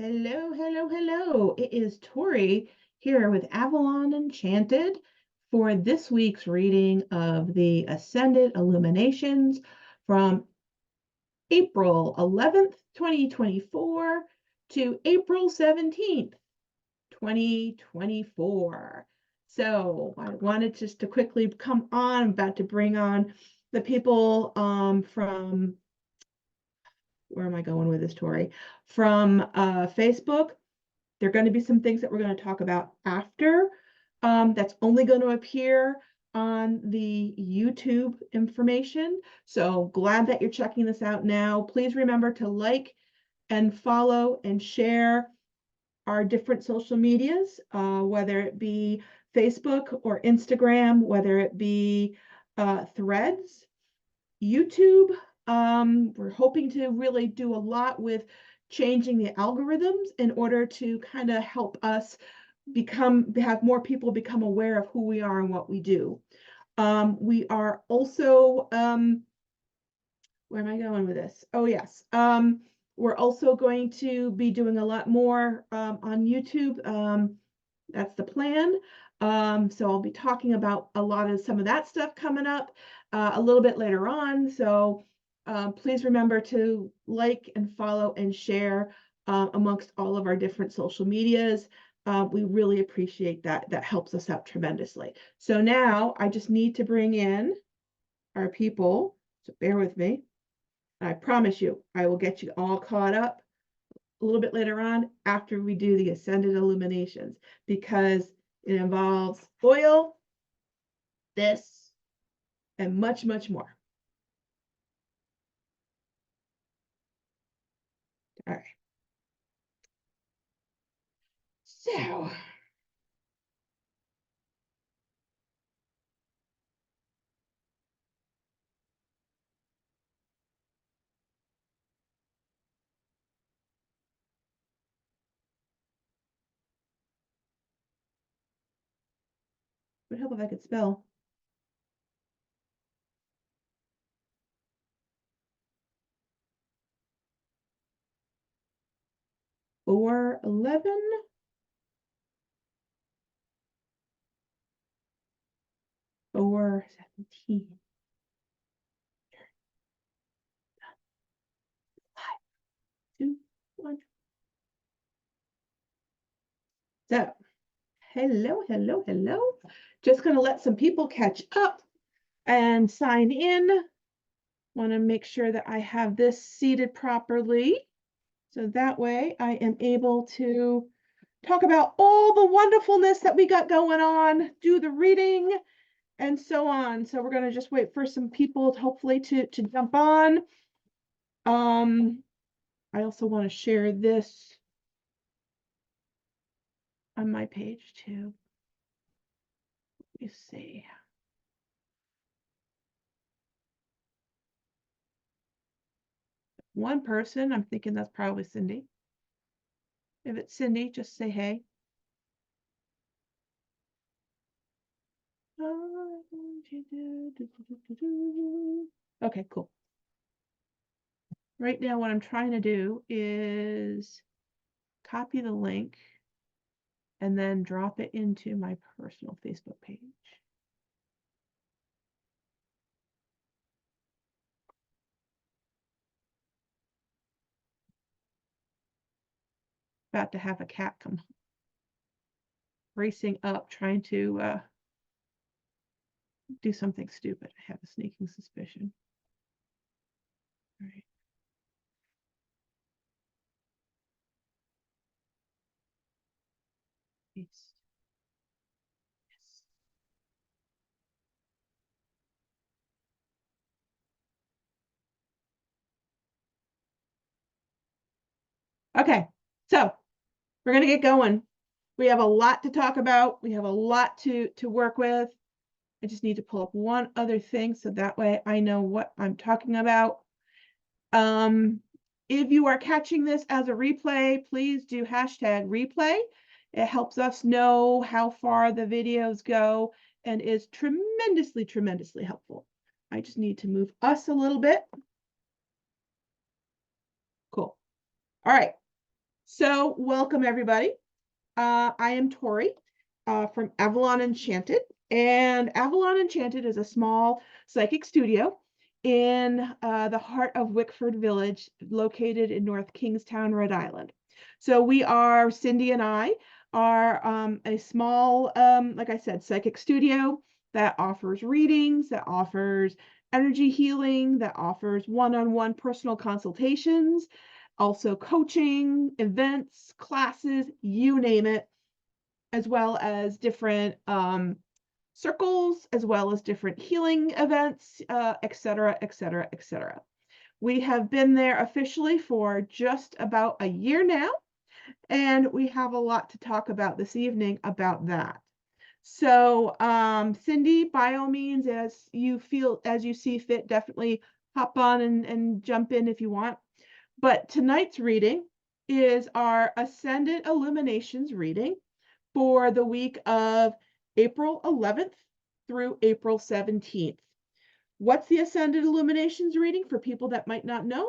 Hello, hello, hello. It is Tori here with Avalon Enchanted for this week's reading of the Ascended Illuminations from April 11th, 2024 to April 17th, 2024. So I wanted just to quickly come on, I'm about to bring on the people from where am I going with this, Tori? From Facebook. There are going to be some things that we're going to talk about after. That's only going to appear on the YouTube information. So glad that you're checking this out now. Please remember to like and follow and share our different social medias, whether it be Facebook or Instagram, whether it be Threads, YouTube. We're hoping to really do a lot with changing the algorithms in order to kind of help us have more people become aware of who we are and what we do. We are also, where am I going with this? Oh, yes. We're also going to be doing a lot more on YouTube. That's the plan. So I'll be talking about some of that stuff coming up a little bit later on. So please remember to like and follow and share amongst all of our different social medias. We really appreciate that. That helps us out tremendously. So now I just need to bring in our people. So bear with me. I promise you, I will get you all caught up a little bit later on after we do the Ascended Illuminations, because it involves oil, this, and much, much more. All right. So, it would help if I could spell. Or 11. Or 17. 5, 2, 1. So, hello, hello, hello. Just going to let some people catch up and sign in. Want to make sure that I have this seated properly. So that way I am able to talk about all the wonderfulness that we got going on, do the reading, and so on. So we're going to just wait for some people hopefully to jump on. I also want to share this on my page too. Let me see. One person, I'm thinking that's probably Cindy. If it's Cindy, just say hey. Okay, cool. Right now, what I'm trying to do is copy the link and then drop it into my personal Facebook page. About to have a cat come racing up, trying to do something stupid. I have a sneaking suspicion. All right. Yes. Okay, so we're going to get going. We have a lot to talk about. We have a lot to work with. I just need to pull up one other thing so that way I know what I'm talking about. If you are catching this as a replay, please do hashtag replay. It helps us know how far the videos go and is tremendously, tremendously helpful. I just need to move us a little bit. Cool. All right. So welcome everybody. I am Tori from Avalon Enchanted, and Avalon Enchanted is a small psychic studio in the heart of Wickford Village, located in North Kingstown, Rhode Island. So Cindy and I are a small, like I said, psychic studio that offers readings, that offers energy healing, that offers one-on-one personal consultations, also coaching, events, classes, you name it, as well as different circles, as well as different healing events, etc., etc., etc. We have been there officially for just about a year now, and we have a lot to talk about this evening about that. So, Cindy, by all means, as you see fit, definitely hop on and jump in if you want. But tonight's reading is our Ascended Illuminations reading for the week of April 11th through April 17th. What's the Ascended Illuminations reading for people that might not know?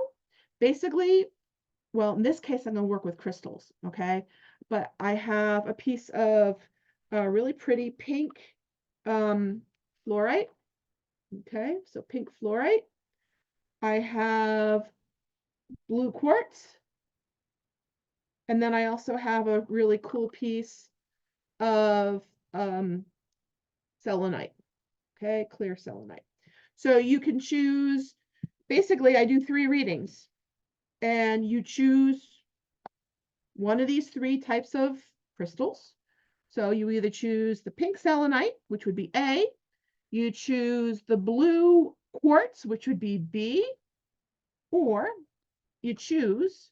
Basically, well, in this case, I'm going to work with crystals, okay? But I have a piece of really pretty pink fluorite, okay? So pink fluorite. I have blue quartz. And then I also have a really cool piece of selenite, okay, clear selenite. So you can choose, basically I do 3 readings, and you choose one of these 3 types of crystals. So you either choose the pink selenite, which would be A, you choose the blue quartz, which would be B, or you choose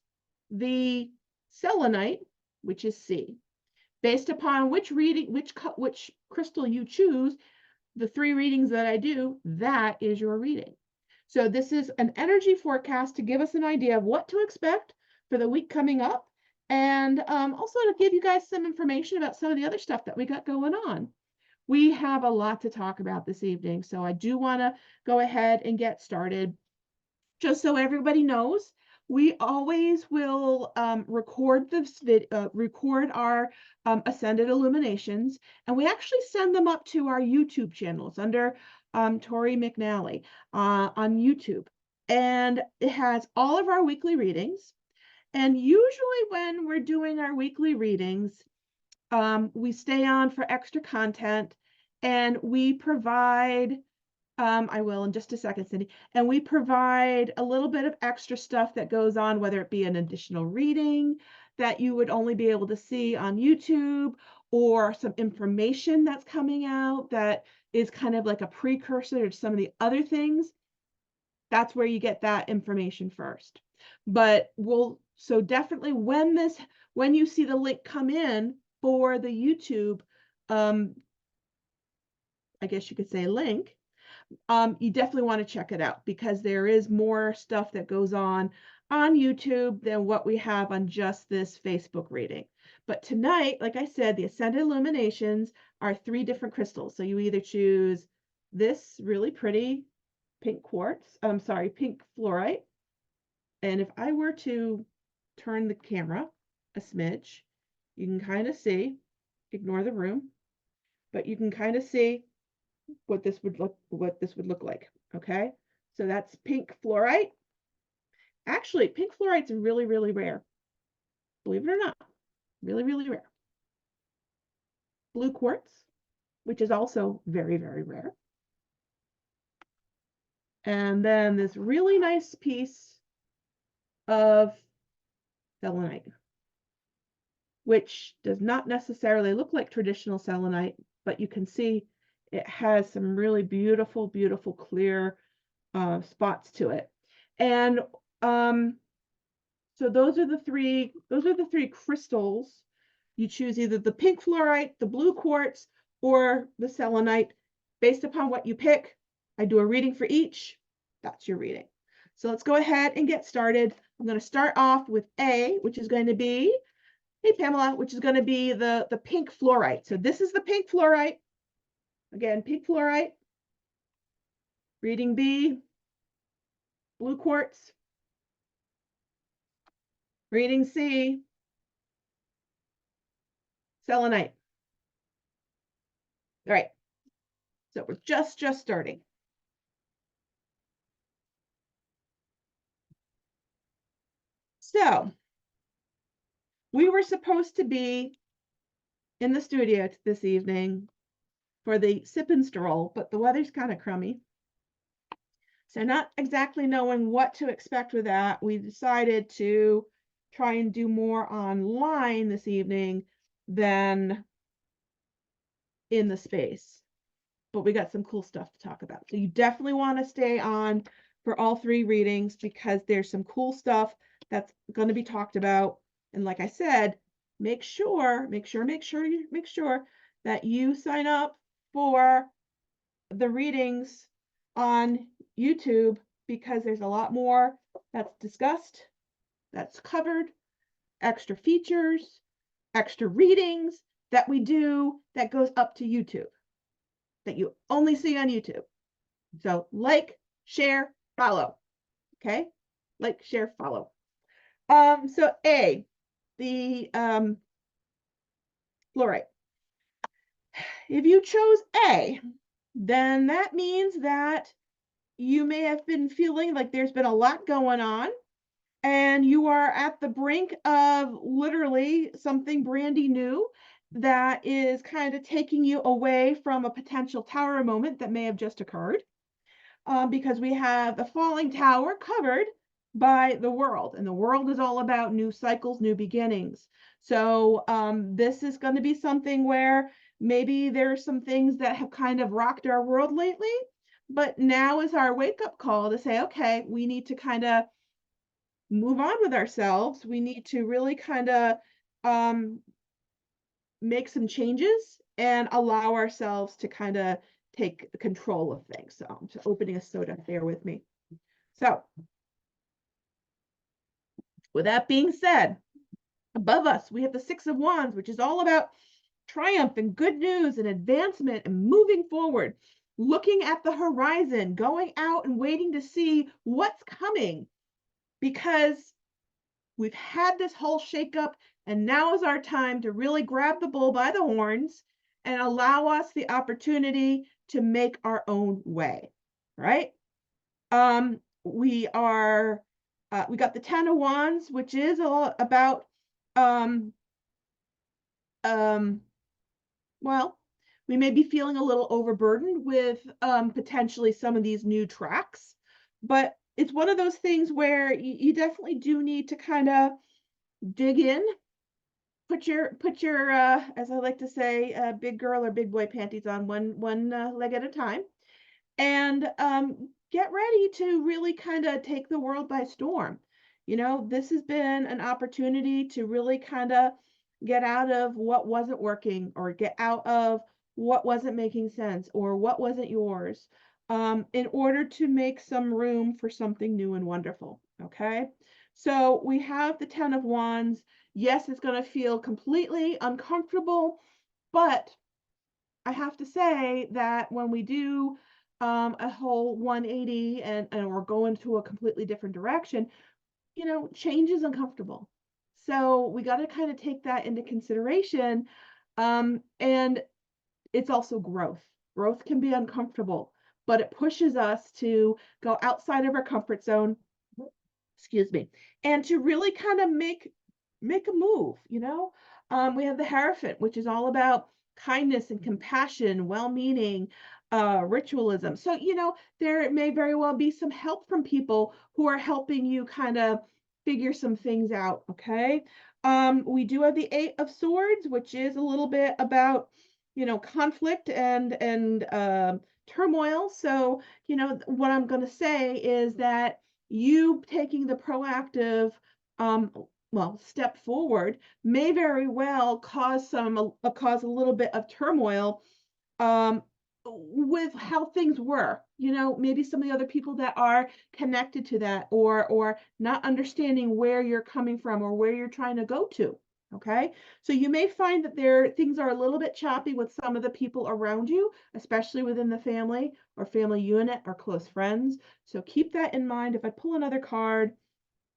the selenite, which is C. Based upon which crystal you choose, the 3 readings that I do, that is your reading. So this is an energy forecast to give us an idea of what to expect for the week coming up, and also to give you guys some information about some of the other stuff that we got going on. We have a lot to talk about this evening, so I do want to go ahead and get started. Just so everybody knows, we always will record our Ascended Illuminations, and we actually send them up to our YouTube channels under Tori McNally on YouTube. And it has all of our weekly readings. And usually when we're doing our weekly readings, we stay on for extra content, and we provide I will in just a second, Cindy. And we provide a little bit of extra stuff that goes on, whether it be an additional reading that you would only be able to see on YouTube, or some information that's coming out that is kind of like a precursor to some of the other things. That's where you get that information first. But so definitely when you see the link come in for the YouTube, I guess you could say link, you definitely want to check it out, because there is more stuff that goes on YouTube than what we have on just this Facebook reading. But tonight, like I said, the Ascended Illuminations are 3 different crystals. So you either choose this really pretty pink pink fluorite. And if I were to turn the camera a smidge, you can kind of see, ignore the room, but you can kind of see what this would look like. Okay, so that's pink fluorite. Actually, pink fluorite's really, really rare, believe it or not. Really, really rare. Blue quartz, which is also very, very rare. And then this really nice piece of selenite, which does not necessarily look like traditional selenite, but you can see it has some really beautiful, beautiful clear spots to it. And so those are the three crystals. You choose either the pink fluorite, the blue quartz, or the selenite. Based upon what you pick, I do a reading for each. That's your reading. So let's go ahead and get started. I'm going to start off with A, which is going to be, hey Pamela, which is going to be the pink fluorite. So this is the pink fluorite. Again, pink fluorite. Reading B, blue quartz. Reading C, Selenite. All right. So we're just starting. So we were supposed to be in the studio this evening for the sip and stroll, but the weather's kind of crummy. So not exactly knowing what to expect with that, we decided to try and do more online this evening than in the space. But we got some cool stuff to talk about. So you definitely want to stay on for all 3 readings because there's some cool stuff that's going to be talked about. And like I said, make sure that you sign up for the readings on YouTube because there's a lot more that's discussed, that's covered, extra features, extra readings that we do that goes up to YouTube that you only see on YouTube. So like, share, follow. Okay? Like, share, follow. So A, the fluorite. If you chose A, then that means that you may have been feeling like there's been a lot going on and you are at the brink of literally something brandy new that is kind of taking you away from a potential tower moment that may have just occurred. Because we have the falling tower covered by the world, and the world is all about new cycles, new beginnings. So this is going to be something where maybe there are some things that have kind of rocked our world lately, but now is our wake-up call to say, okay, we need to kind of move on with ourselves. We need to really kind of make some changes and allow ourselves to kind of take control of things. So I'm just opening a soda, bear with me. So with that being said, above us, we have the 6 of Wands, which is all about triumph and good news and advancement and moving forward, looking at the horizon, going out and waiting to see what's coming because we've had this whole shakeup and now is our time to really grab the bull by the horns and allow us the opportunity to make our own way, right? We got the 10 of Wands, which is all about, well, we may be feeling a little overburdened with potentially some of these new tracks, but it's one of those things where you definitely do need to kind of dig in, put your as I like to say, big girl or big boy panties on one leg at a time, and get ready to really kind of take the world by storm. You know, this has been an opportunity to really kind of get out of what wasn't working or get out of what wasn't making sense or what wasn't yours, in order to make some room for something new and wonderful. Okay. So we have the 10 of Wands. Yes, it's going to feel completely uncomfortable, but I have to say that when we do a whole 180 and we're going to a completely different direction, you know, change is uncomfortable. So we got to kind of take that into consideration. And it's also growth. Growth can be uncomfortable, but it pushes us to go outside of our comfort zone, excuse me, and to really kind of make a move, you know. We have the Hierophant, which is all about kindness and compassion, well-meaning, ritualism. So, you know, there may very well be some help from people who are helping you kind of figure some things out, okay? We do have the 8 of Swords, which is a little bit about, you know, conflict and turmoil. So, you know, what I'm going to say is that you taking the proactive step forward may very well cause a little bit of turmoil with how things were. You know, maybe some of the other people that are connected to that or not understanding where you're coming from or where you're trying to go to. Okay, so you may find that things are a little bit choppy with some of the people around you, especially within the family or family unit or close friends. So keep that in mind. If I pull another card,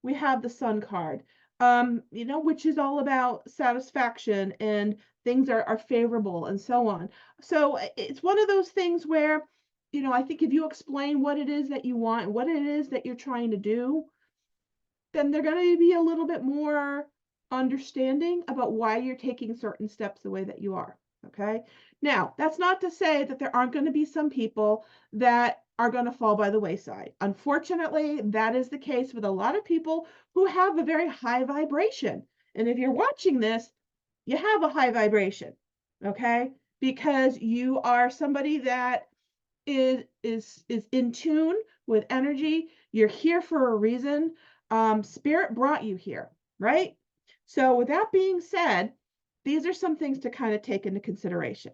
we have the Sun card, you know, which is all about satisfaction and things are favorable and so on. So it's one of those things where, I think if you explain what it is that you want, what it is that you're trying to do, then they're going to be a little bit more understanding about why you're taking certain steps the way that you are. Okay. Now, that's not to say that there aren't going to be some people that are going to fall by the wayside. Unfortunately, that is the case with a lot of people who have a very high vibration. And if you're watching this, you have a high vibration. Okay. Because you are somebody that is in tune with energy. You're here for a reason. Spirit brought you here, right? So with that being said, these are some things to kind of take into consideration.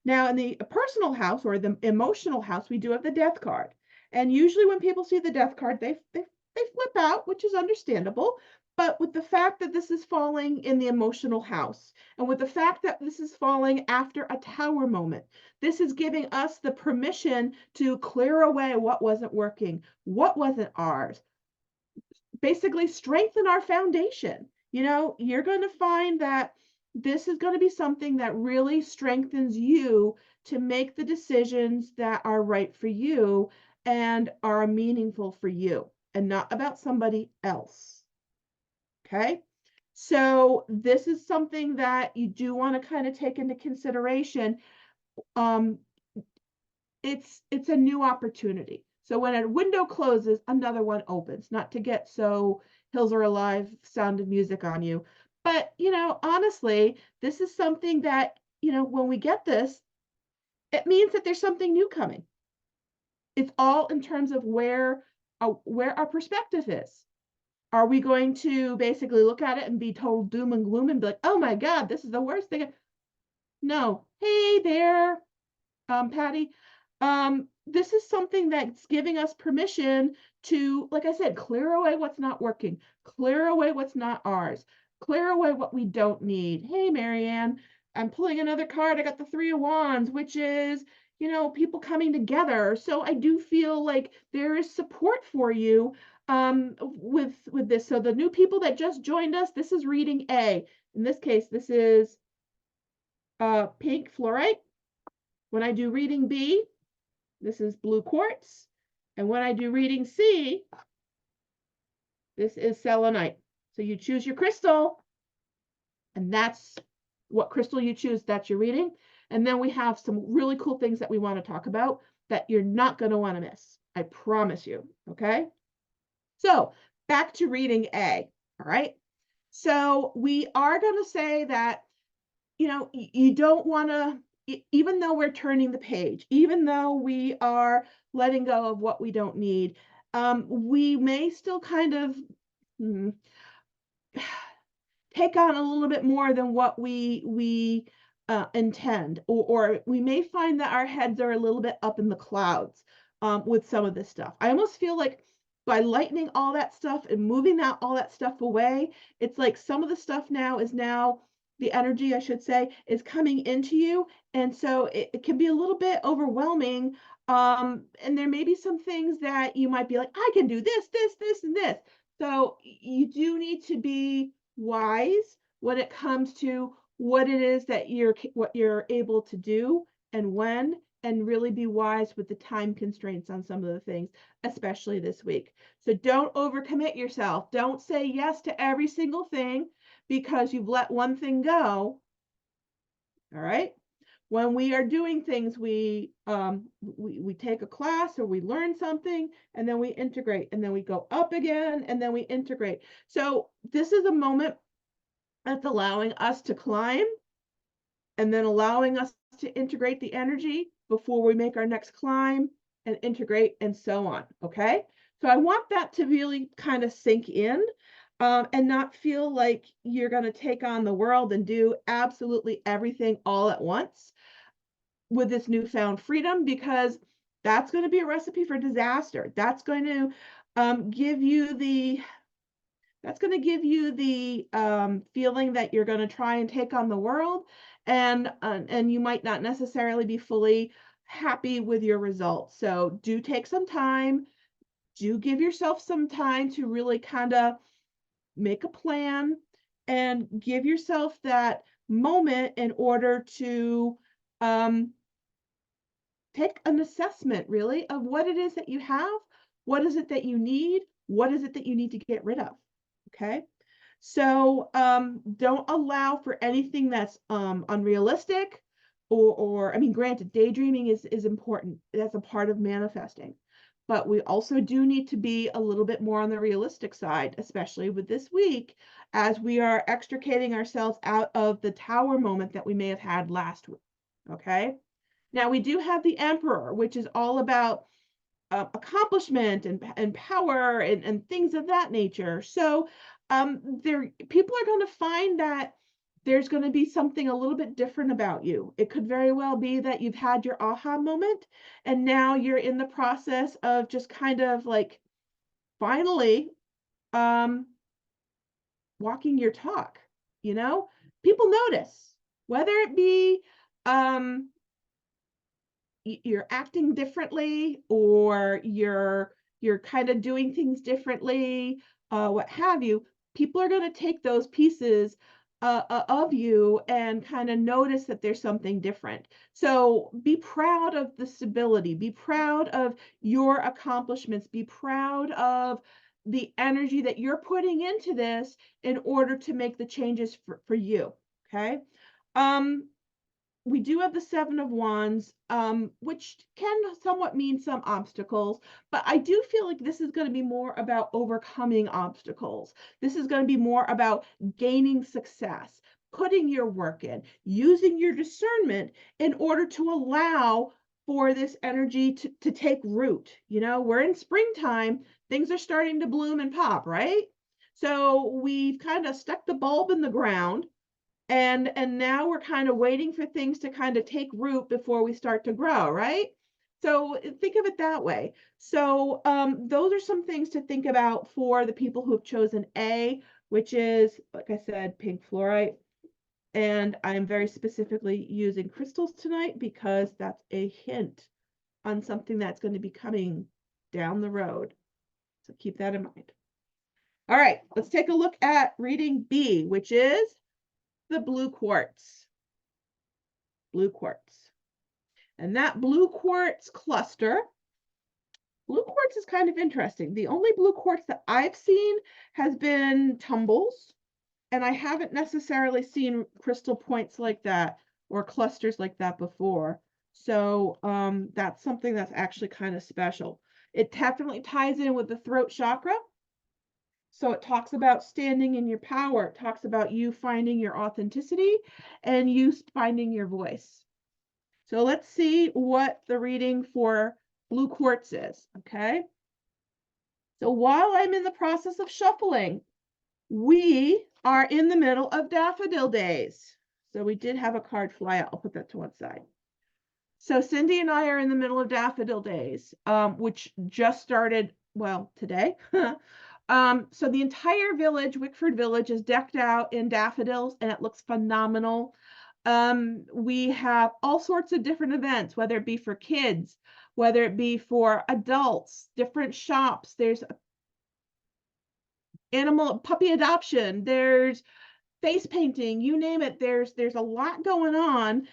Now, in the personal house or the emotional house, we do have the death card. And usually when people see the death card, they flip out, which is understandable. But with the fact that this is falling in the emotional house, and with the fact that this is falling after a tower moment, this is giving us the permission to clear away what wasn't working, what wasn't ours, basically strengthen our foundation. You're going to find that this is going to be something that really strengthens you to make the decisions that are right for you and are meaningful for you and not about somebody else. Okay. So this is something that you do want to kind of take into consideration. It's a new opportunity. So when a window closes, another one opens. Not to get so Hills Are Alive Sound of Music on you, but honestly, this is something that when we get this, it means that there's something new coming. It's all in terms of where our perspective is. Are we going to basically look at it and be total doom and gloom and be like, oh my God, this is the worst thing? No. Hey there, Patty. This is something that's giving us permission to, like I said, clear away what's not working, clear away what's not ours, clear away what we don't need. Hey, Marianne, I'm pulling another card. I got the Three of Wands, which is, people coming together. So I do feel like there is support for you with this. So the new people that just joined us, this is reading A. In this case, this is Pink Fluorite. When I do reading B, this is blue quartz. And when I do reading C, this is selenite. So you choose your crystal, and that's what crystal you choose, that's your reading. And then we have some really cool things that we want to talk about that you're not going to want to miss. I promise you. Okay. So back to reading A. All right. So we are going to say that, you don't want to, even though we're turning the page, even though we are letting go of what we don't need, we may still kind of take on a little bit more than what we intend, or we may find that our heads are a little bit up in the clouds with some of this stuff. I almost feel like by lightening all that stuff and moving all that stuff away, it's like some of the stuff is now the energy, I should say, is coming into you. And so it can be a little bit overwhelming. And there may be some things that you might be like, I can do this, and this. So you do need to be wise when it comes to what it is that what you're able to do and when, and really be wise with the time constraints on some of the things, especially this week. So don't overcommit yourself. Don't say yes to every single thing because you've let one thing go. All right. When we are doing things, we take a class or we learn something and then we integrate, and then we go up again and then we integrate. So this is a moment that's allowing us to climb and then allowing us to integrate the energy before we make our next climb and integrate and so on. Okay. So I want that to really kind of sink in. And not feel like you're going to take on the world and do absolutely everything all at once with this newfound freedom, because that's going to be a recipe for disaster. That's going to give you the feeling that you're going to try and take on the world, and you might not necessarily be fully happy with your results. So do take some time. Do give yourself some time to really kind of make a plan and give yourself that moment in order to take an assessment, really, of what it is that you have, what is it that you need, what is it that you need to get rid of. Okay. So don't allow for anything that's unrealistic, or I mean, granted, daydreaming is important. That's a part of manifesting. But we also do need to be a little bit more on the realistic side, especially with this week, as we are extricating ourselves out of the tower moment that we may have had last week. Okay. Now we do have the Emperor, which is all about accomplishment and power and things of that nature. So people are going to find that there's going to be something a little bit different about you. It could very well be that you've had your aha moment and now you're in the process of just kind of like finally walking your talk. People notice, whether it be you're acting differently, or you're kind of doing things differently, what have you. People are going to take those pieces of you and kind of notice that there's something different. So be proud of the stability, be proud of your accomplishments, be proud of the energy that you're putting into this in order to make the changes for you. Okay. We do have the Seven of Wands, which can somewhat mean some obstacles, but I do feel like this is going to be more about overcoming obstacles. This is going to be more about gaining success, putting your work in, using your discernment in order to allow for this energy to take root. We're in springtime, things are starting to bloom and pop, right? So we've kind of stuck the bulb in the ground, and now we're kind of waiting for things to kind of take root before we start to grow, right? So think of it that way. So those are some things to think about for the people who have chosen A, which is, like I said, pink fluorite. And I'm very specifically using crystals tonight because that's a hint on something that's going to be coming down the road. So keep that in mind. All right, let's take a look at reading B, which is the blue quartz. Blue quartz. And that blue quartz cluster, blue quartz is kind of interesting. The only blue quartz that I've seen has been tumbles, and I haven't necessarily seen crystal points like that or clusters like that before. So that's something that's actually kind of special. It definitely ties in with the throat chakra. So it talks about standing in your power. It talks about you finding your authenticity and you finding your voice. So let's see what the reading for blue quartz is, okay? So while I'm in the process of shuffling, we are in the middle of daffodil days. So we did have a card fly out. I'll put that to one side. So Cindy and I are in the middle of daffodil days, which just started, well, today. So the entire village, Wickford Village, is decked out in daffodils, and it looks phenomenal. We have all sorts of different events, whether it be for kids, whether it be for adults, different shops. There's animal puppy adoption. There's face painting, you name it. There's a lot going on,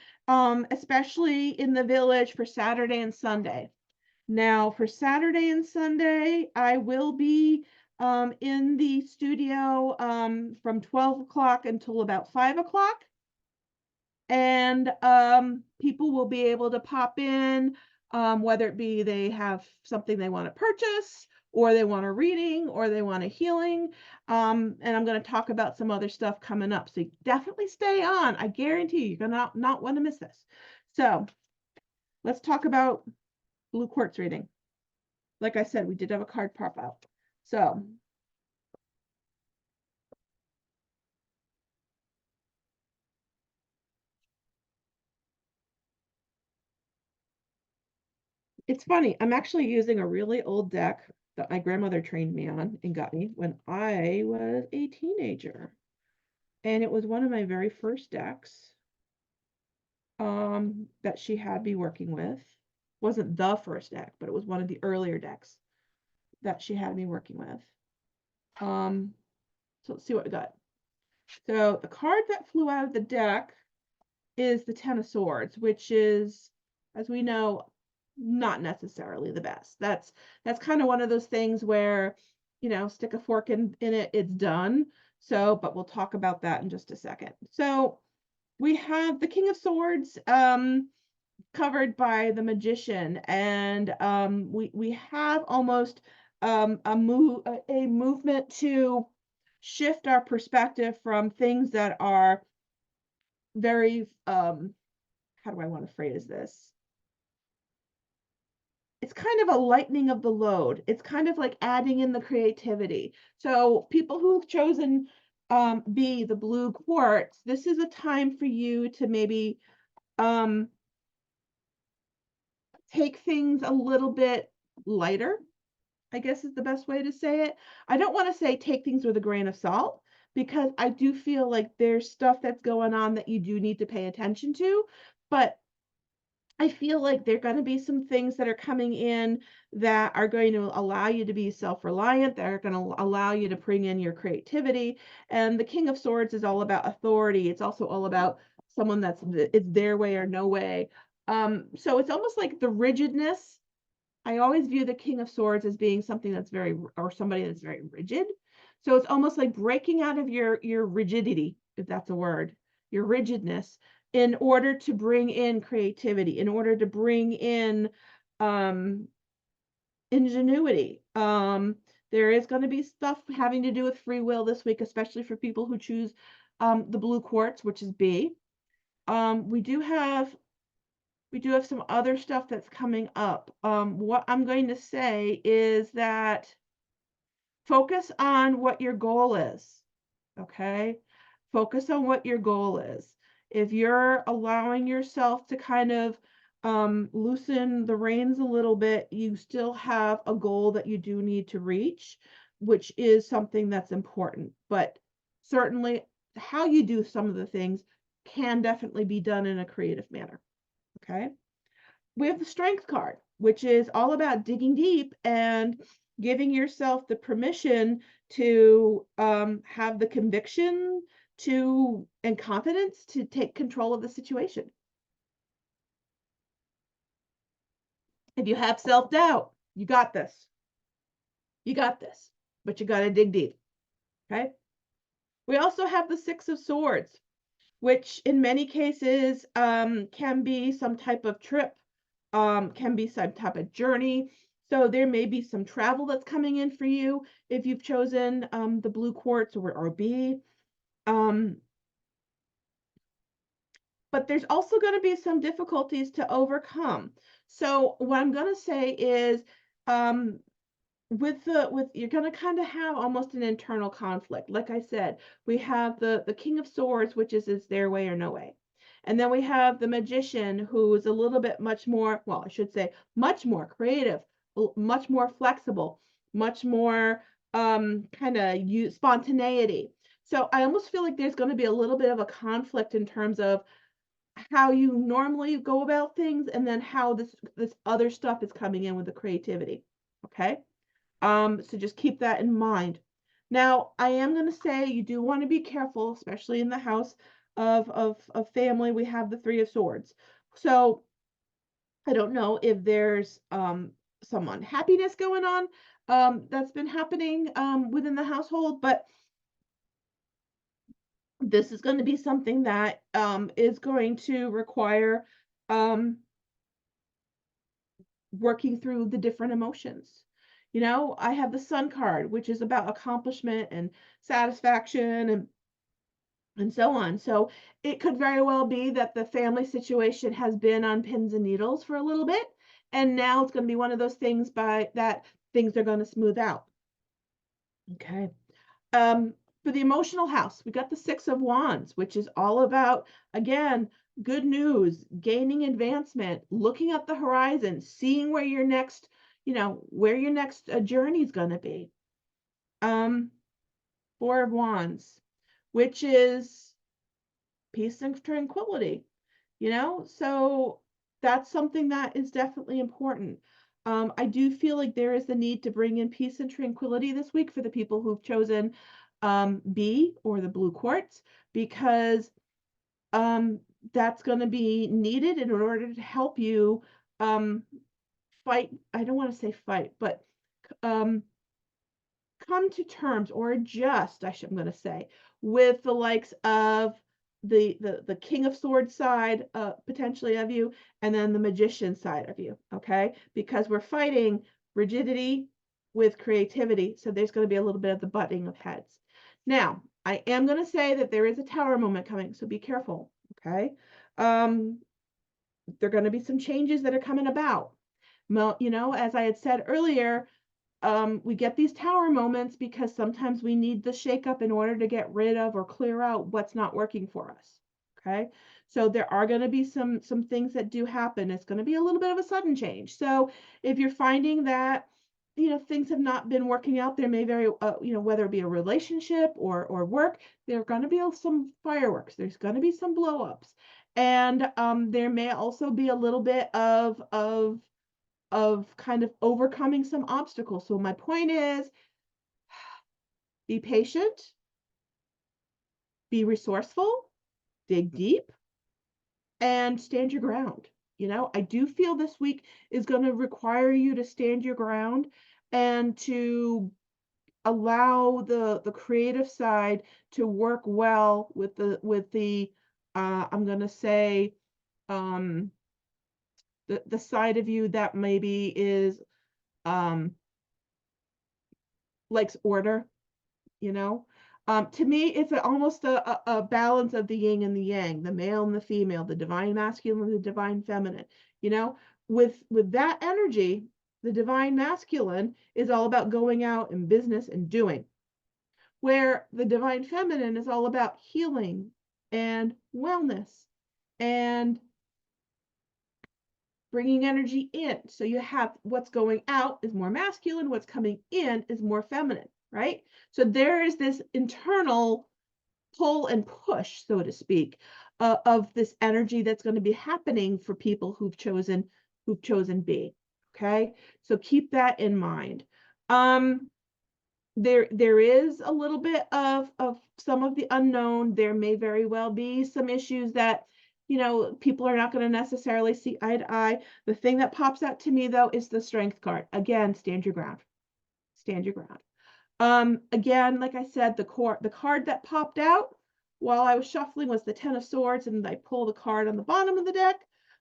especially in the village for Saturday and Sunday. Now, for Saturday and Sunday, I will be in the studio from 12 o'clock until about 5 o'clock. And people will be able to pop in, whether it be they have something they want to purchase, or they want a reading, or they want a healing. And I'm going to talk about some other stuff coming up. So definitely stay on. I guarantee you're going to not want to miss this. So let's talk about blue quartz reading. Like I said, we did have a card pop out. So it's funny. I'm actually using a really old deck that my grandmother trained me on and got me when I was a teenager. And it was one of my very first decks that she had me working with. Wasn't the first deck, but it was one of the earlier decks that she had me working with. So let's see what we got. So the card that flew out of the deck is the Ten of Swords, which is, as we know, not necessarily the best. That's kind of one of those things where, stick a fork in it, it's done. So, but we'll talk about that in just a second. So we have the King of Swords covered by the Magician, and we have almost a movement to shift our perspective from things that are very how do I want to phrase this? It's kind of a lightening of the load. It's kind of like adding in the creativity. So people who've chosen B, the blue quartz, this is a time for you to maybe um, take things a little bit lighter, I guess is the best way to say it. I don't want to say take things with a grain of salt, because I do feel like there's stuff that's going on that you do need to pay attention to, but I feel like there are going to be some things that are coming in that are going to allow you to be self-reliant, that are going to allow you to bring in your creativity. And the King of Swords is all about authority. It's also all about someone it's their way or no way. So it's almost like the rigidness. I always view the King of Swords as being something that's somebody that's very rigid. So it's almost like breaking out of your rigidity, if that's a word, your rigidness, in order to bring in creativity, in order to bring in um, ingenuity. There is going to be stuff having to do with free will this week, especially for people who choose the blue quartz, which is B. We do have some other stuff that's coming up. What I'm going to say is that focus on what your goal is. Okay? Focus on what your goal is. If you're allowing yourself to kind of loosen the reins a little bit, you still have a goal that you do need to reach, which is something that's important. But certainly, how you do some of the things can definitely be done in a creative manner. Okay? We have the Strength card, which is all about digging deep and giving yourself the permission to have the conviction and confidence to take control of the situation. If you have self-doubt, you got this. You got this, but you got to dig deep. Okay. We also have the Six of Swords, which in many cases can be some type of trip, can be some type of journey. So there may be some travel that's coming in for you if you've chosen the blue quartz or B. But there's also going to be some difficulties to overcome. So what I'm going to say is with you're going to kind of have almost an internal conflict. Like I said, we have the King of Swords, which is their way or no way. And then we have the Magician, who is a little bit much more, well, I should say much more creative, much more flexible, much more kind of spontaneity. So I almost feel like there's going to be a little bit of a conflict in terms of how you normally go about things, and then how this other stuff is coming in with the creativity. Okay. So just keep that in mind. Now, I am going to say you do want to be careful, especially in the house of family. We have the Three of Swords. So I don't know if there's some unhappiness going on that's been happening within the household, but this is going to be something that is going to require working through the different emotions. I have the Sun card, which is about accomplishment and satisfaction and so on. So it could very well be that the family situation has been on pins and needles for a little bit, and now it's going to be one of those things that things are going to smooth out. Okay. For the emotional house, we got the Six of Wands, which is all about, again, good news, gaining advancement, looking at the horizon, seeing where your next, journey is going to be. Four of Wands, which is peace and tranquility, so that's something that is definitely important. I do feel like there is the need to bring in peace and tranquility this week for the people who've chosen B, or the blue quartz, because that's going to be needed in order to help you fight. I don't want to say fight, but um, come to terms or adjust, I'm going to say, with the likes of the King of Swords side, potentially, of you, and then the Magician side of you, okay? Because we're fighting rigidity with creativity, so there's going to be a little bit of the butting of heads. Now, I am going to say that there is a tower moment coming, so be careful, okay? There are going to be some changes that are coming about. Well, you know, as I had said earlier, we get these tower moments because sometimes we need the shakeup in order to get rid of or clear out what's not working for us. Okay, so there are going to be some things that do happen. It's going to be a little bit of a sudden change. So if you're finding that, you know, things have not been working out, there may very, you know, whether it be a relationship or work, there are going to be some fireworks. There's going to be some blowups, and there may also be a little bit of kind of overcoming some obstacles. So my point is, be patient, be resourceful, dig deep, and stand your ground. You know, I do feel this week is going to require you to stand your ground and to allow the creative side to work well with the I'm going to say the side of you that maybe is likes order, you know. To me, it's almost a balance of the yin and the yang, the male and the female, the divine masculine and the divine feminine. You know, with that energy, the divine masculine is all about going out and business and doing, where the divine feminine is all about healing and wellness and bringing energy in. So you have what's going out is more masculine, what's coming in is more feminine, right? So there is this internal pull and push, so to speak, of this energy that's going to be happening for people who've chosen B. Okay, so keep that in mind. There is a little bit of some of the unknown. There may very well be some issues that, you know, people are not going to necessarily see eye to eye. The thing that pops out to me, though, is the Strength card. Again, stand your ground. Stand your ground. Again, like I said, the card that popped out while I was shuffling was the Ten of Swords, and I pull the card on the bottom of the deck.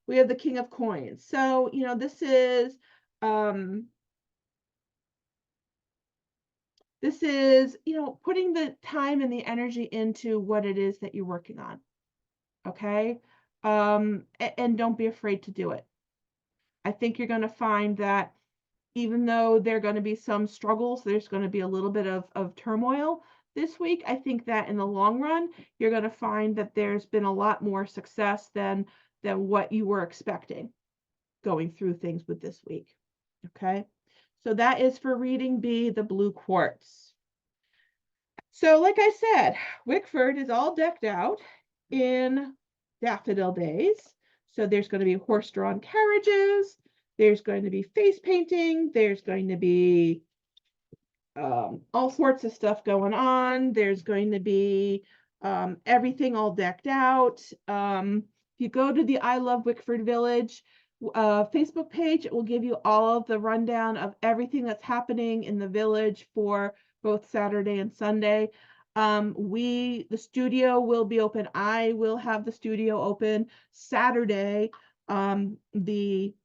We have the King of Coins. So, you know, this is you know, putting the time and the energy into what it is that you're working on. Okay. And don't be afraid to do it. I think you're going to find that even though there are going to be some struggles, there's going to be a little bit of turmoil this week. I think that in the long run, you're going to find that there's been a lot more success than what you were expecting going through things with this week. Okay. So that is for reading B, the blue quartz. So like I said, Wickford is all decked out in daffodil days. So there's going to be horse-drawn carriages. There's going to be face painting. There's going to be all sorts of stuff going on. There's going to be everything all decked out. If you go to the I Love Wickford Village Facebook page, it will give you all of the rundown of everything that's happening in the village for both Saturday and Sunday. The studio will be open. I will have the studio open Saturday, the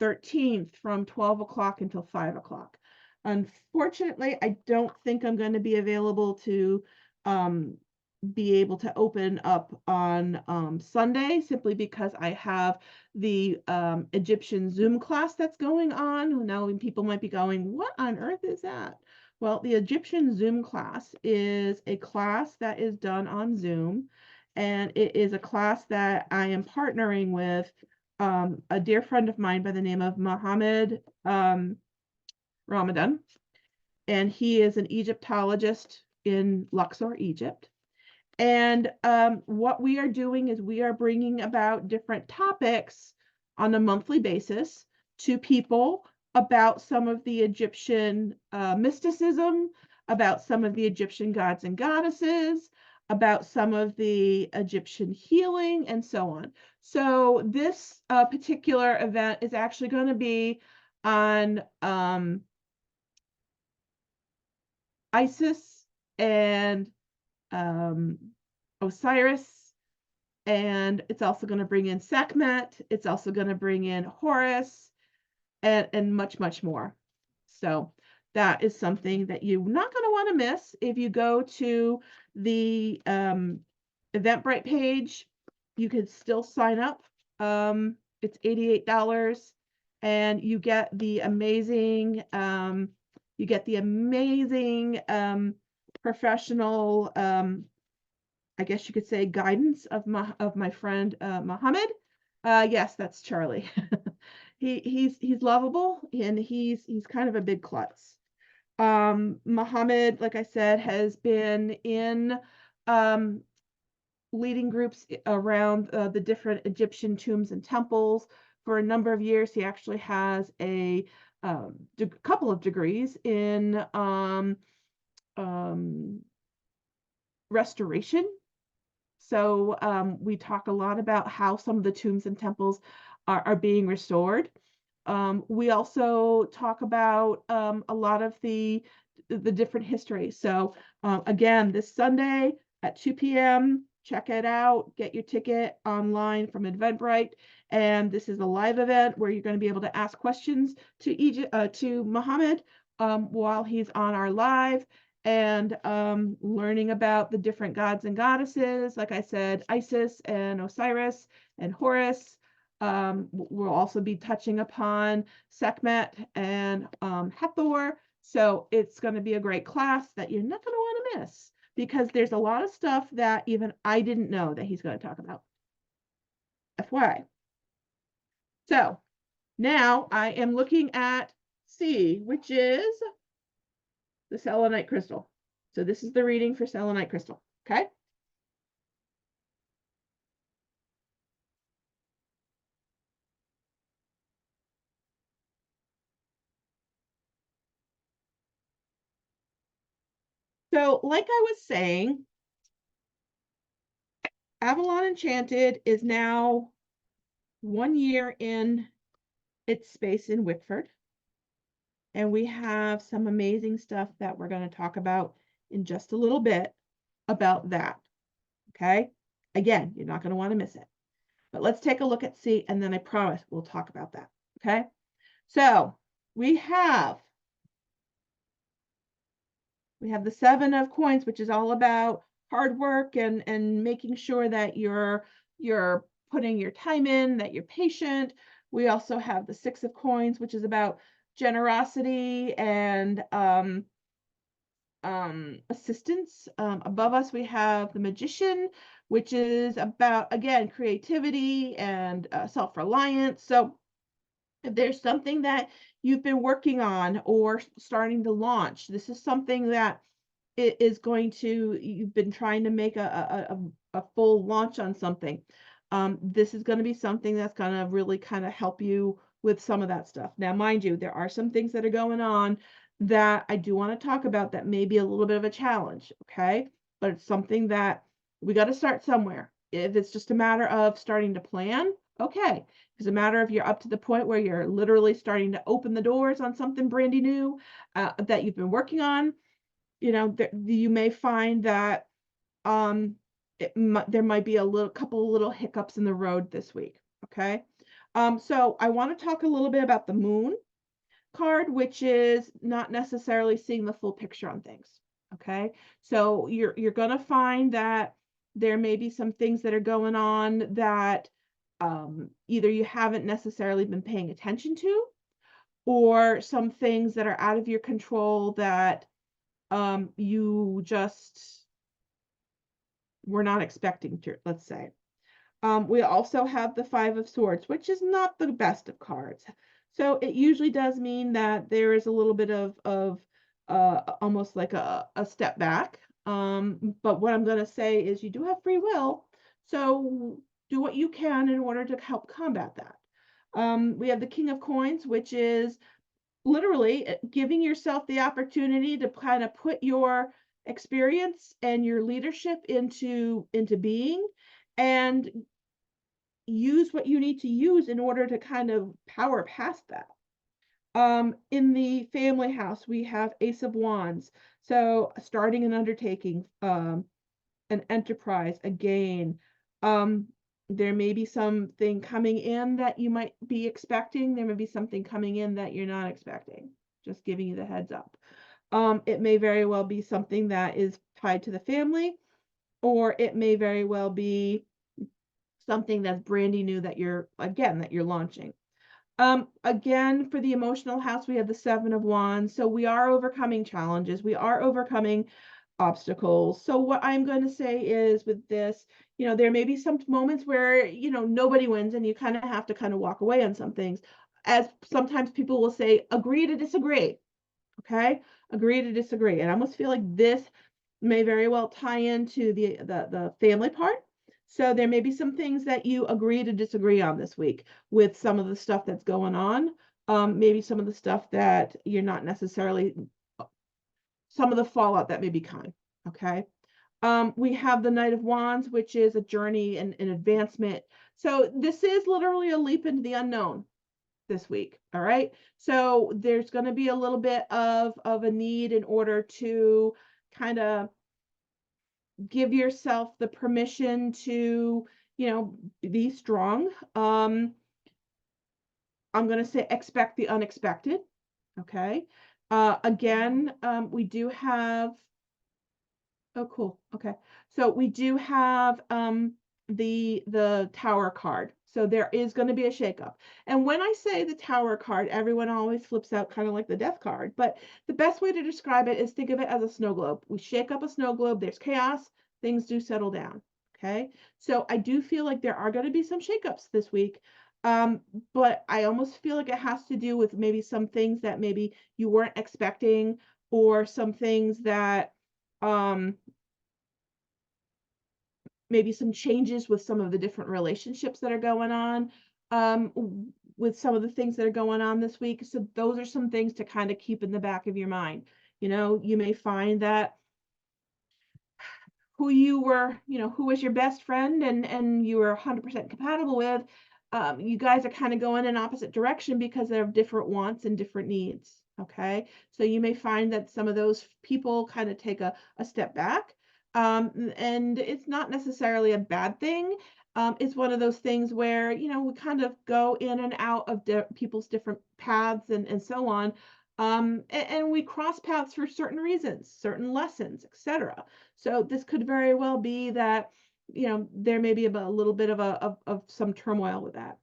13th, from 12 o'clock until 5 o'clock. Unfortunately, I don't think I'm going to be available to be able to open up on Sunday, simply because I have the Egyptian Zoom class that's going on. Now people might be going, what on earth is that? Well, the Egyptian Zoom class is a class that is done on Zoom, and it is a class that I am partnering with a dear friend of mine by the name of Mohammed Ramadan, and he is an Egyptologist in Luxor, Egypt. And what we are doing is we are bringing about different topics on a monthly basis to people about some of the Egyptian mysticism, about some of the Egyptian gods and goddesses, about some of the Egyptian healing, and so on. So this particular event is actually going to be on Isis and Osiris, and it's also going to bring in Sekhmet. It's also going to bring in Horus, and much, much more. So that is something that you're not going to want to miss. If you go to the Eventbrite page, you could still sign up. It's $88, and you get the amazing professional, I guess you could say, guidance of my friend Mohammed. Yes, that's Charlie. He's lovable, and he's kind of a big klutz. Mohammed, like I said, has been in leading groups around the different Egyptian tombs and temples for a number of years. He actually has a couple of degrees in restoration. So we talk a lot about how some of the tombs and temples are being restored. We also talk about a lot of the different history. So again, this Sunday at 2 p.m., check it out. Get your ticket online from Eventbrite. And this is a live event where you're going to be able to ask questions to Muhammad while he's on our live, and learning about the different gods and goddesses. Like I said, Isis and Osiris and Horus. We'll also be touching upon Sekhmet and Hathor. So it's going to be a great class that you're not going to want to miss, because there's a lot of stuff that even I didn't know that he's going to talk about. FYI. So now I am looking at C, which is the selenite crystal. So this is the reading for selenite crystal. Okay. So like I was saying, Avalon Enchanted is now 1 year in its space in Wickford. And we have some amazing stuff that we're going to talk about in just a little bit about that. Okay. Again, you're not going to want to miss it. But let's take a look at C, and then I promise we'll talk about that. Okay. So we have the 7 of coins, which is all about hard work and making sure that you're putting your time in, that you're patient. We also have the 6 of coins, which is about generosity and assistance. Above us, we have the Magician, which is about, again, creativity and self-reliance. So if there's something that you've been working on or starting to launch, this is something that is going to, you've been trying to make a full launch on something. This is going to be something that's going to really kind of help you with some of that stuff. Now, mind you, there are some things that are going on that I do want to talk about that may be a little bit of a challenge, okay? But it's something that we got to start somewhere. If it's just a matter of starting to plan, okay. If it's a matter of you're up to the point where you're literally starting to open the doors on something brandy new that you've been working on, you may find that there might be a couple little hiccups in the road this week. Okay. So I want to talk a little bit about the moon card, which is not necessarily seeing the full picture on things. Okay. So you're going to find that there may be some things that are going on that either you haven't necessarily been paying attention to, or some things that are out of your control that you just were not expecting to, let's say. We also have the 5 of Swords, which is not the best of cards. So it usually does mean that there is a little bit of almost like a step back. But what I'm going to say is you do have free will. So do what you can in order to help combat that. We have the King of Coins, which is literally giving yourself the opportunity to kind of put your experience and your leadership into being, and use what you need to use in order to kind of power past that. In the family house, we have Ace of Wands. So starting an undertaking, an enterprise, a gain. There may be something coming in that you might be expecting. There may be something coming in that you're not expecting. Just giving you the heads up. It may very well be something that is tied to the family, or it may very well be something that's brandy new that you're launching. Again, for the emotional house, we have the Seven of Wands. So we are overcoming challenges. We are overcoming obstacles. So what I'm going to say is with this, there may be some moments where, nobody wins and you kind of have to kind of walk away on some things. As sometimes people will say, agree to disagree. Okay. Agree to disagree. And I almost feel like this may very well tie into the family part. So there may be some things that you agree to disagree on this week with some of the stuff that's going on. Maybe some of the stuff that you're not necessarily, some of the fallout that may be coming. Okay. We have the Knight of Wands, which is a journey and an advancement. So this is literally a leap into the unknown this week. All right. So there's going to be a little bit of a need in order to kind of give yourself the permission to, be strong. I'm going to say expect the unexpected. Okay. Again, we do have, oh, cool. Okay. So we do have the Tower card. So there is going to be a shakeup. And when I say the Tower card, everyone always flips out kind of like the Death card. But the best way to describe it is think of it as a snow globe. We shake up a snow globe, there's chaos, things do settle down. Okay. So I do feel like there are going to be some shakeups this week. But I almost feel like it has to do with maybe some things that maybe you weren't expecting, or some things that maybe some changes with some of the different relationships that are going on, with some of the things that are going on this week. So those are some things to kind of keep in the back of your mind. You may find that who was your best friend and you were 100% compatible with, you guys are kind of going in opposite direction because they have different wants and different needs. Okay. So you may find that some of those people kind of take a step back. And it's not necessarily a bad thing. It's one of those things where, we kind of go in and out of people's different paths and so on. And we cross paths for certain reasons, certain lessons, etc. So this could very well be that, there may be a little bit of some turmoil with that.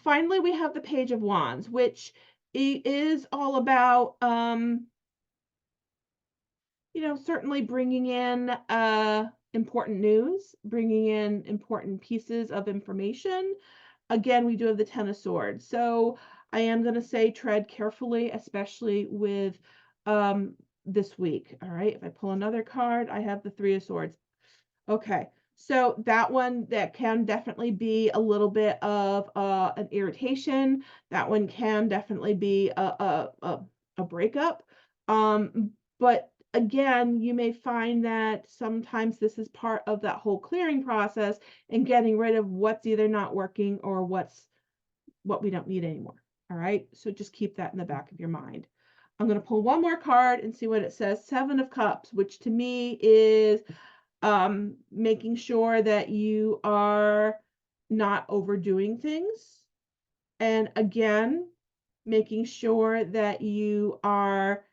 Finally, we have the Page of Wands, which is all about, certainly bringing in important news, bringing in important pieces of information. Again, we do have the Ten of Swords. So I am going to say tread carefully, especially with this week. All right. If I pull another card, I have the Three of Swords. Okay. So that one, that can definitely be a little bit of an irritation. That one can definitely be a breakup. But again, you may find that sometimes this is part of that whole clearing process and getting rid of what's either not working or what we don't need anymore. All right. So just keep that in the back of your mind. I'm going to pull one more card and see what it says. Seven of Cups, which to me is making sure that you are not overdoing things. And again, making sure that you are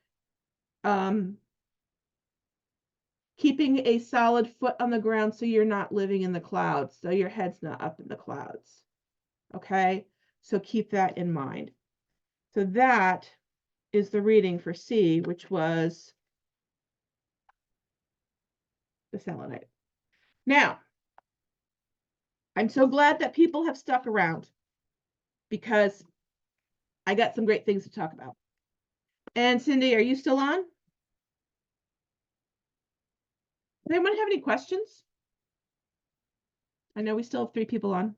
keeping a solid foot on the ground so you're not living in the clouds, so your head's not up in the clouds. Okay, so keep that in mind. So that is the reading for C, which was the selenite. Now, I'm so glad that people have stuck around because I got some great things to talk about. And Cindy, are you still on? Does anyone have any questions? I know we still have 3 people on.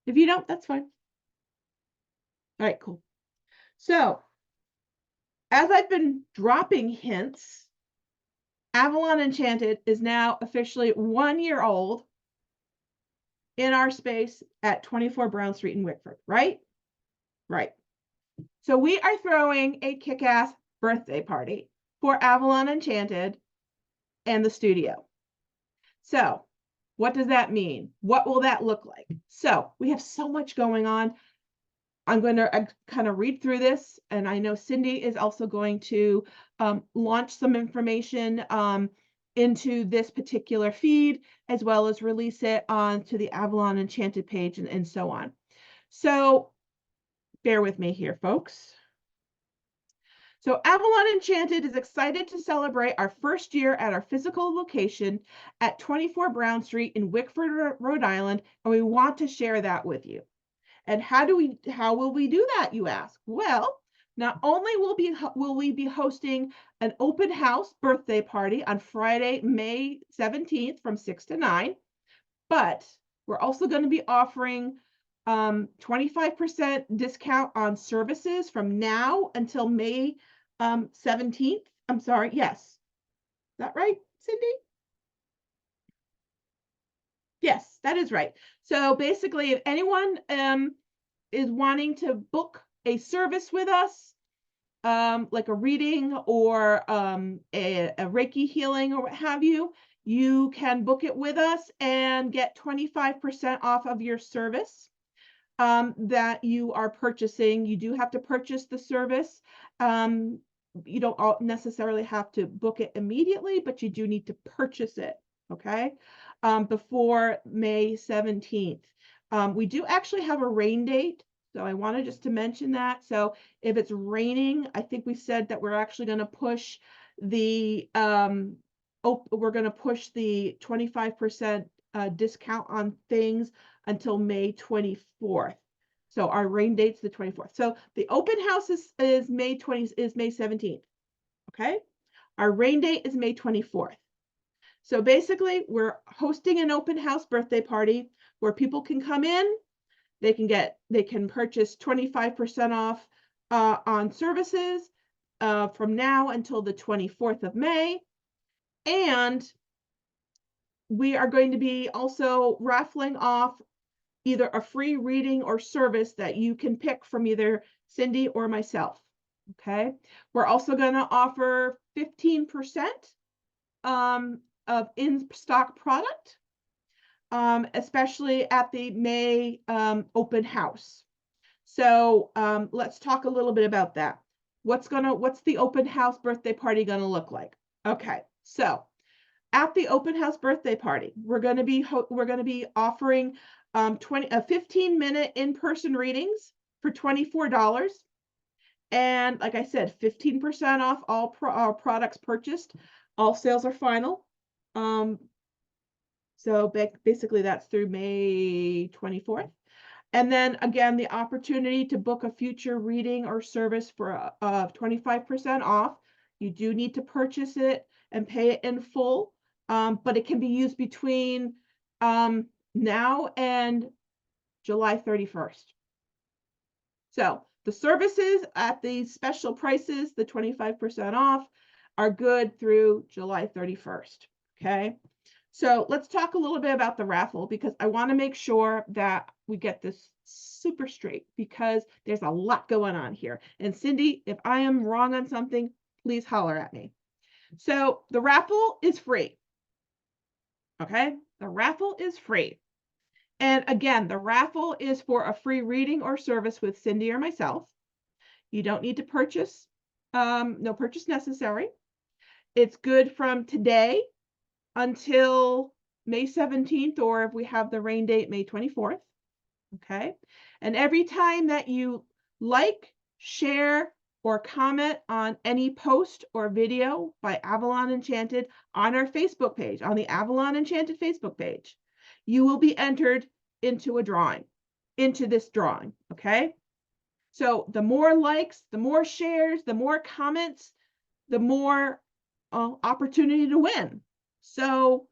If you don't, that's fine. All right, cool. So as I've been dropping hints, Avalon Enchanted is now officially 1 year old in our space at 24 Brown Street in Wickford, right? Right. So we are throwing a kick-ass birthday party for Avalon Enchanted and the studio. So what does that mean? What will that look like? So we have so much going on. I'm going to kind of read through this, and I know Cindy is also going to launch some information into this particular feed, as well as release it onto the Avalon Enchanted page and so on. So bear with me here, folks. So Avalon Enchanted is excited to celebrate our first year at our physical location at 24 Brown Street in Wickford, Rhode Island, and we want to share that with you. And how will we do that, you ask? Well, not only will we be hosting an open house birthday party on Friday, May 17th from 6 to 9, but we're also going to be offering 25% discount on services from now until May 17th. I'm sorry, yes. Is that right, Cindy? Yes, that is right. So basically, if anyone is wanting to book a service with us, like a reading or a Reiki healing or what have you, you can book it with us and get 25% off of your service that you are purchasing. You do have to purchase the service. You don't necessarily have to book it immediately, but you do need to purchase it, okay, before May 17th. We do actually have a rain date, so I wanted just to mention that. So if it's raining, I think we said that we're actually going to push the we're going to push the 25% discount on things until May 24th. So our rain date's the 24th. So the open house is May 17th. Okay. Our rain date is May 24th. So basically, we're hosting an open house birthday party where people can come in. They can purchase 25% off on services from now until the 24th of May. And we are going to be also raffling off either a free reading or service that you can pick from either Cindy or myself. Okay. We're also going to offer 15% of in-stock product, especially at the May open house. So let's talk a little bit about that. What's the open house birthday party going to look like? Okay. So at the open house birthday party, we're going to be offering 15-minute in-person readings for $24. And like I said, 15% off all products purchased. All sales are final. So basically that's through May 24th. And then again, the opportunity to book a future reading or service for 25% off. You do need to purchase it and pay it in full, but it can be used between now and July 31st. So the services at the special prices, the 25% off, are good through July 31st. Okay. So let's talk a little bit about the raffle, because I want to make sure that we get this super straight, because there's a lot going on here. And Cindy, if I am wrong on something, please holler at me. So the raffle is free. Okay. The raffle is free. And again, the raffle is for a free reading or service with Cindy or myself. You don't need to purchase, no purchase necessary. It's good from today until May 17th, or if we have the rain date, May 24th. Okay. And every time that you like, share, or comment on any post or video by Avalon Enchanted on our Facebook page, on the Avalon Enchanted Facebook page, you will be entered into this drawing. Okay. So the more likes, the more shares, the more comments, the more opportunity to win. So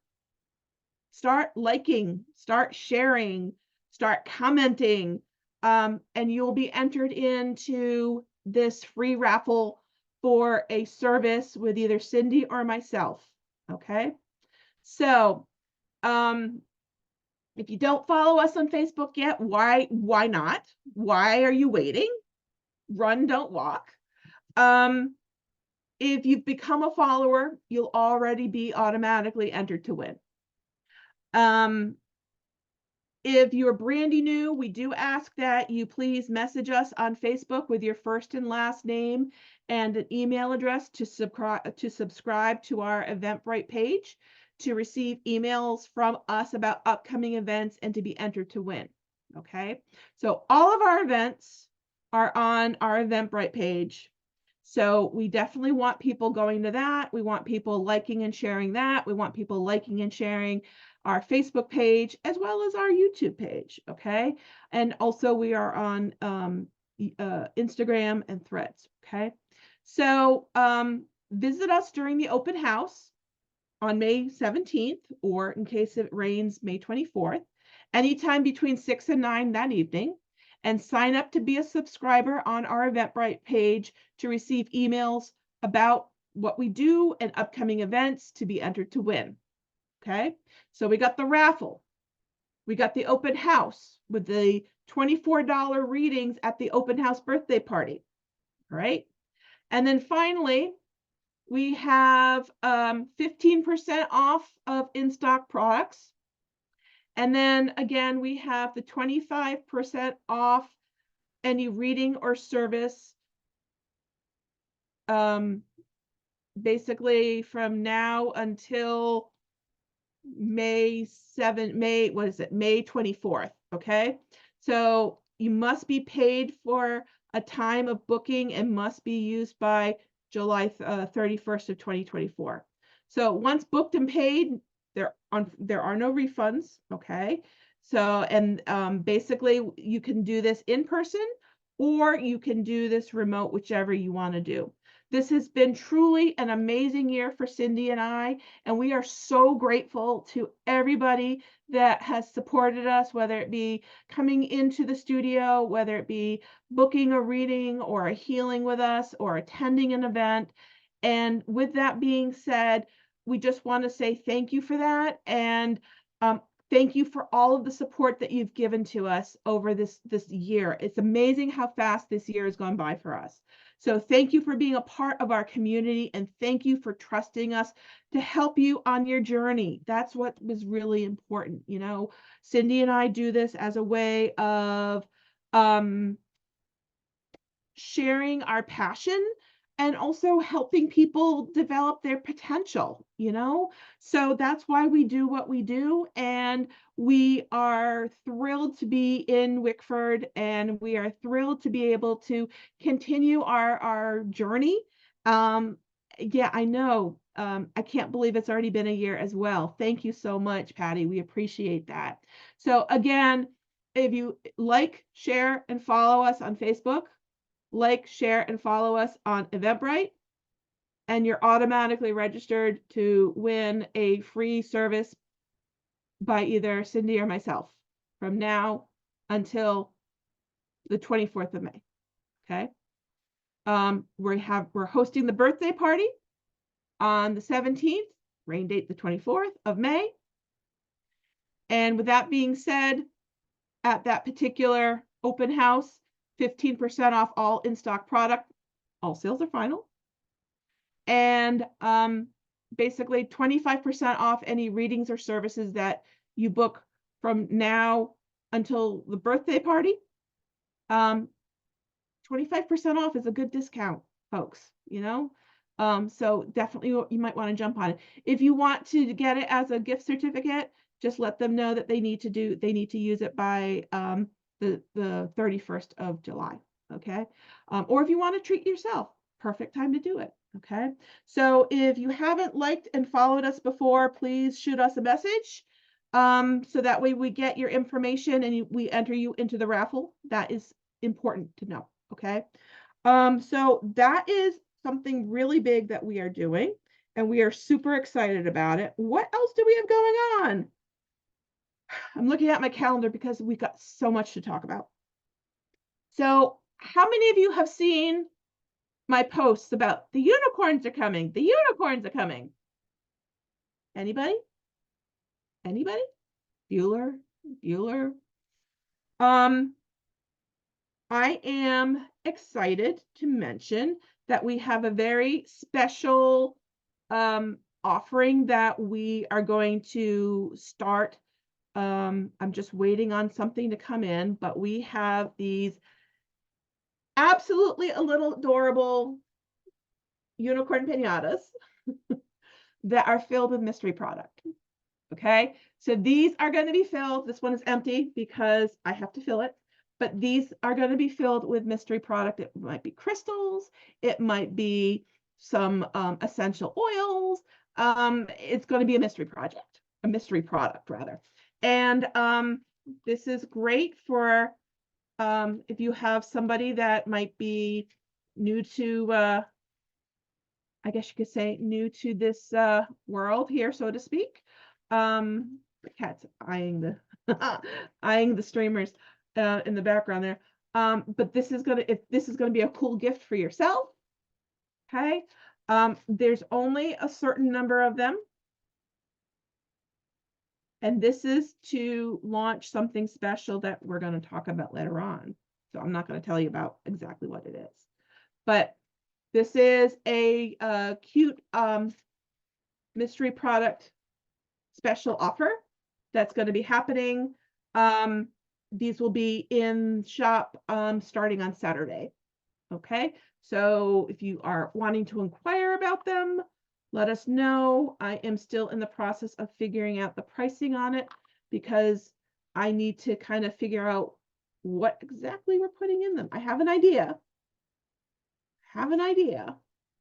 start liking, start sharing, start commenting, and you'll be entered into this free raffle for a service with either Cindy or myself. Okay. So, if you don't follow us on Facebook yet, why not? Why are you waiting? Run, don't walk. If you've become a follower, you'll already be automatically entered to win. If you're brandy new, we do ask that you please message us on Facebook with your first and last name and an email address to subscribe to our Eventbrite page to receive emails from us about upcoming events and to be entered to win. Okay, so all of our events are on our Eventbrite page. So we definitely want people going to that. We want people liking and sharing that. We want people liking and sharing our Facebook page as well as our YouTube page. Okay. And also we are on Instagram and Threads. Okay. So visit us during the open house on May 17th, or in case it rains, May 24th, anytime between 6 and 9 that evening, and sign up to be a subscriber on our Eventbrite page to receive emails about what we do and upcoming events to be entered to win. Okay, so we got the raffle. We got the open house with the $24 readings at the open house birthday party. All right. And then finally, we have 15% off of in-stock products. And then again, we have the 25% off any reading or service, basically from now until May 24th. Okay. So you must be paid for a time of booking and must be used by July 31st of 2024. So once booked and paid, there are no refunds. Okay. So, and basically you can do this in person or you can do this remote, whichever you want to do. This has been truly an amazing year for Cindy and I, and we are so grateful to everybody that has supported us, whether it be coming into the studio, whether it be booking a reading or a healing with us or attending an event. And with that being said, we just want to say thank you for that. And thank you for all of the support that you've given to us over this year. It's amazing how fast this year has gone by for us. So thank you for being a part of our community, and thank you for trusting us to help you on your journey. That's what was really important. You know, Cindy and I do this as a way of sharing our passion and also helping people develop their potential, you know? So that's why we do what we do. And we are thrilled to be in Wickford, and we are thrilled to be able to continue our journey. Yeah, I know. I can't believe it's already been a year as well. Thank you so much, Patty. We appreciate that. So again, if you like, share, and follow us on Facebook, like, share, and follow us on Eventbrite, and you're automatically registered to win a free service by either Cindy or myself from now until the 24th of May. Okay. We're hosting the birthday party on the 17th, rain date the 24th of May. And with that being said, at that particular open house, 15% off all in-stock product. All sales are final. And basically 25% off any readings or services that you book from now until the birthday party. 25% off is a good discount, folks, you know? So definitely you might want to jump on it. If you want to get it as a gift certificate, just let them know that they need to use it by the 31st of July. Okay. Or if you want to treat yourself, perfect time to do it. Okay. So if you haven't liked and followed us before, please shoot us a message. So that way we get your information and we enter you into the raffle. That is important to know. Okay. So that is something really big that we are doing, and we are super excited about it. What else do we have going on? I'm looking at my calendar because we've got so much to talk about. So how many of you have seen my posts about the unicorns are coming? The unicorns are coming. Anybody? Anybody? Bueller? Bueller? I am excited to mention that we have a very special offering that we are going to start. I'm just waiting on something to come in, but we have these absolutely a little adorable unicorn pinatas that are filled with mystery product. Okay, so these are going to be filled. This one is empty because I have to fill it, but these are going to be filled with mystery product. It might be crystals, it might be some essential oils. It's going to be a mystery product rather. And this is great for if you have somebody that might be new to I guess you could say new to this world here, so to speak. The cat's eyeing the eyeing the streamers in the background there. But this is gonna be a cool gift for yourself. Okay. There's only a certain number of them. And this is to launch something special that we're going to talk about later on. So I'm not going to tell you about exactly what it is. But this is a cute mystery product special offer that's going to be happening. These will be in shop starting on Saturday. Okay, so if you are wanting to inquire about them, let us know. I am still in the process of figuring out the pricing on it because I need to kind of figure out what exactly we're putting in them. I have an idea.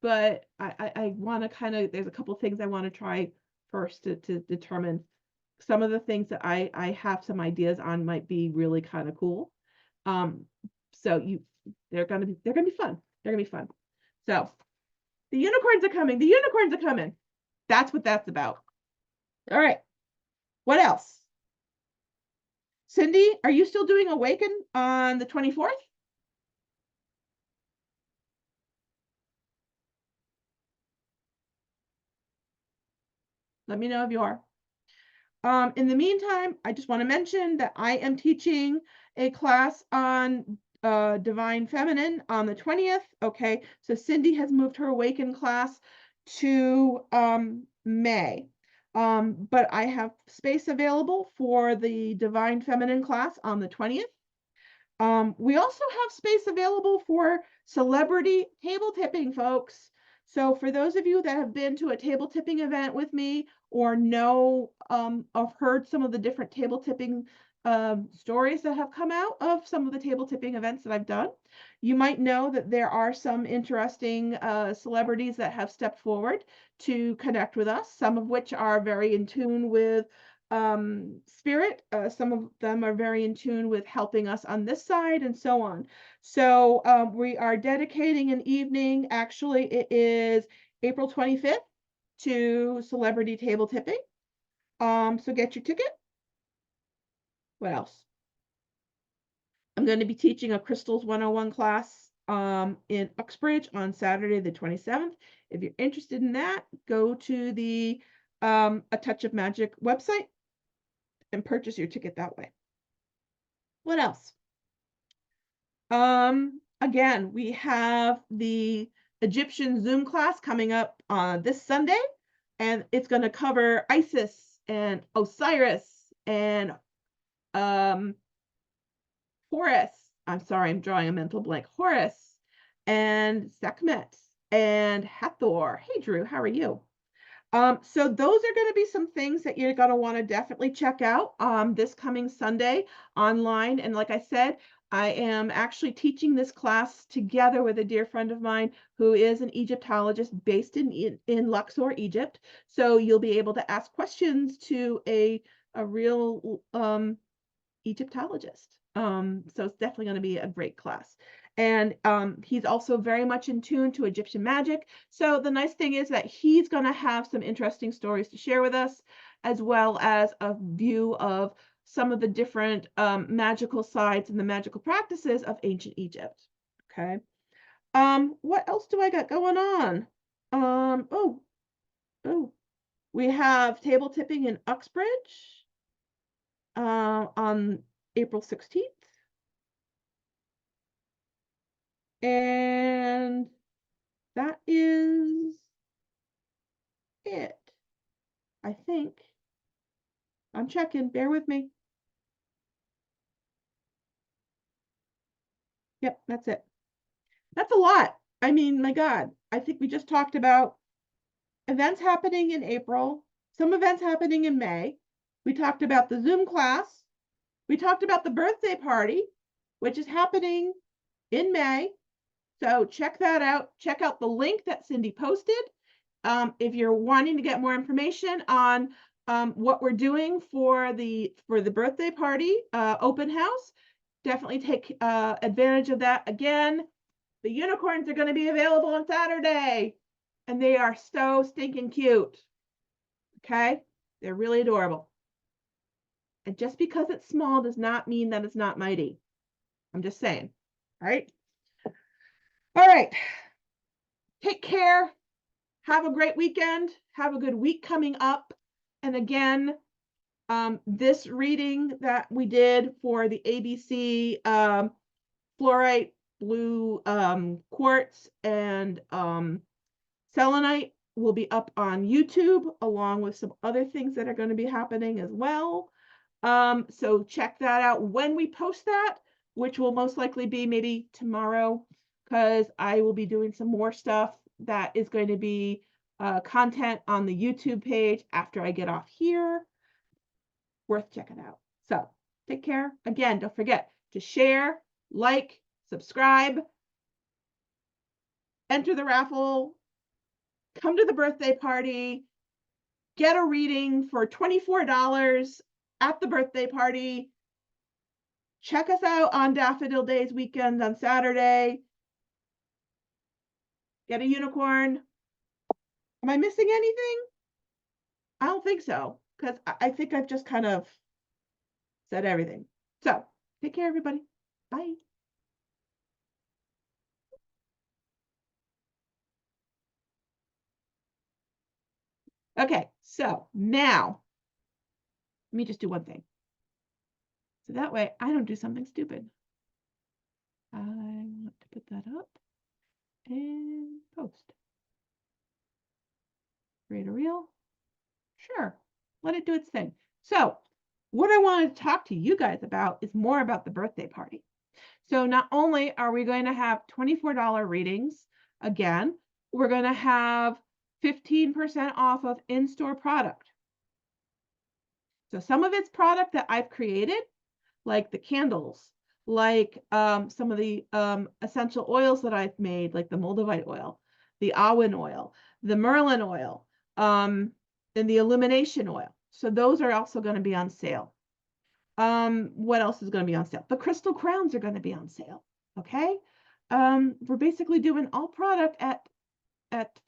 But I want to kind of, there's a couple things I want to try first to determine. Some of the things that I have some ideas on might be really kind of cool. So they're gonna be fun. They're gonna be fun. So the unicorns are coming. The unicorns are coming. That's what that's about. All right. What else? Cindy, are you still doing Awaken on the 24th? Let me know if you are. In the meantime, I just want to mention that I am teaching a class on Divine Feminine on the 20th. Okay, so Cindy has moved her Awaken class to May. But I have space available for the Divine Feminine class on the 20th. We also have space available for celebrity table tipping, folks. So for those of you that have been to a table tipping event with me or know I've heard some of the different table tipping stories that have come out of some of the table tipping events that I've done, you might know that there are some interesting celebrities that have stepped forward to connect with us, some of which are very in tune with spirit. Some of them are very in tune with helping us on this side and so on. So we are dedicating an evening. Actually, it is April 25th to celebrity table tipping. So get your ticket. What else? I'm going to be teaching a Crystals 101 class in Uxbridge on Saturday the 27th. If you're interested in that, go to the A Touch of Magic website and purchase your ticket that way. What else? Again, we have the Egyptian Zoom class coming up on this Sunday, and it's going to cover Isis and Osiris and Horus. I'm sorry, I'm drawing a mental blank. Horus and Sekhmet and Hathor. Hey, Drew, how are you? So those are going to be some things that you're going to want to definitely check out this coming Sunday online. And like I said, I am actually teaching this class together with a dear friend of mine who is an Egyptologist based in Luxor, Egypt. So you'll be able to ask questions to a real Egyptologist. So it's definitely going to be a great class. And he's also very much in tune to Egyptian magic. So the nice thing is that he's going to have some interesting stories to share with us, as well as a view of some of the different magical sides and the magical practices of ancient Egypt. Okay. What else do I got going on? Oh, we have table tipping in Uxbridge on April 16th. And that is it, I think. I'm checking, bear with me. Yep, that's it. That's a lot. I mean, my God, I think we just talked about events happening in April, some events happening in May. We talked about the Zoom class. We talked about the birthday party, which is happening in May. So check that out. Check out the link that Cindy posted. If you're wanting to get more information on what we're doing for the birthday party open house, definitely take advantage of that. Again, the unicorns are going to be available on Saturday, and they are so stinking cute. Okay, they're really adorable. And just because it's small does not mean that it's not mighty. I'm just saying. All right. All right. Take care. Have a great weekend. Have a good week coming up. And again, this reading that we did for the ABC fluorite, blue quartz, and selenite will be up on YouTube, along with some other things that are going to be happening as well. So check that out when we post that, which will most likely be maybe tomorrow, because I will be doing some more stuff that is going to be content on the YouTube page after I get off here. Worth checking out. So take care. Again, don't forget to share, like, subscribe, enter the raffle, come to the birthday party, get a reading for $24 at the birthday party. Check us out on Daffodil Days weekend on Saturday. Get a unicorn. Am I missing anything? I don't think so, because I think I've just kind of said everything. So take care, everybody. Bye. Okay, so now let me just do one thing. So that way I don't do something stupid. I want to put that up and post. Create a reel. Sure, let it do its thing. So what I wanted to talk to you guys about is more about the birthday party. So not only are we going to have $24 readings, again, we're going to have 15% off of in-store product. So some of it's product that I've created, like the candles, like some of the essential oils that I've made, like the Moldavite oil, the Awan oil, the Merlin oil, and the illumination oil. So those are also going to be on sale. What else is going to be on sale? The crystal crowns are going to be on sale. Okay. We're basically doing all product at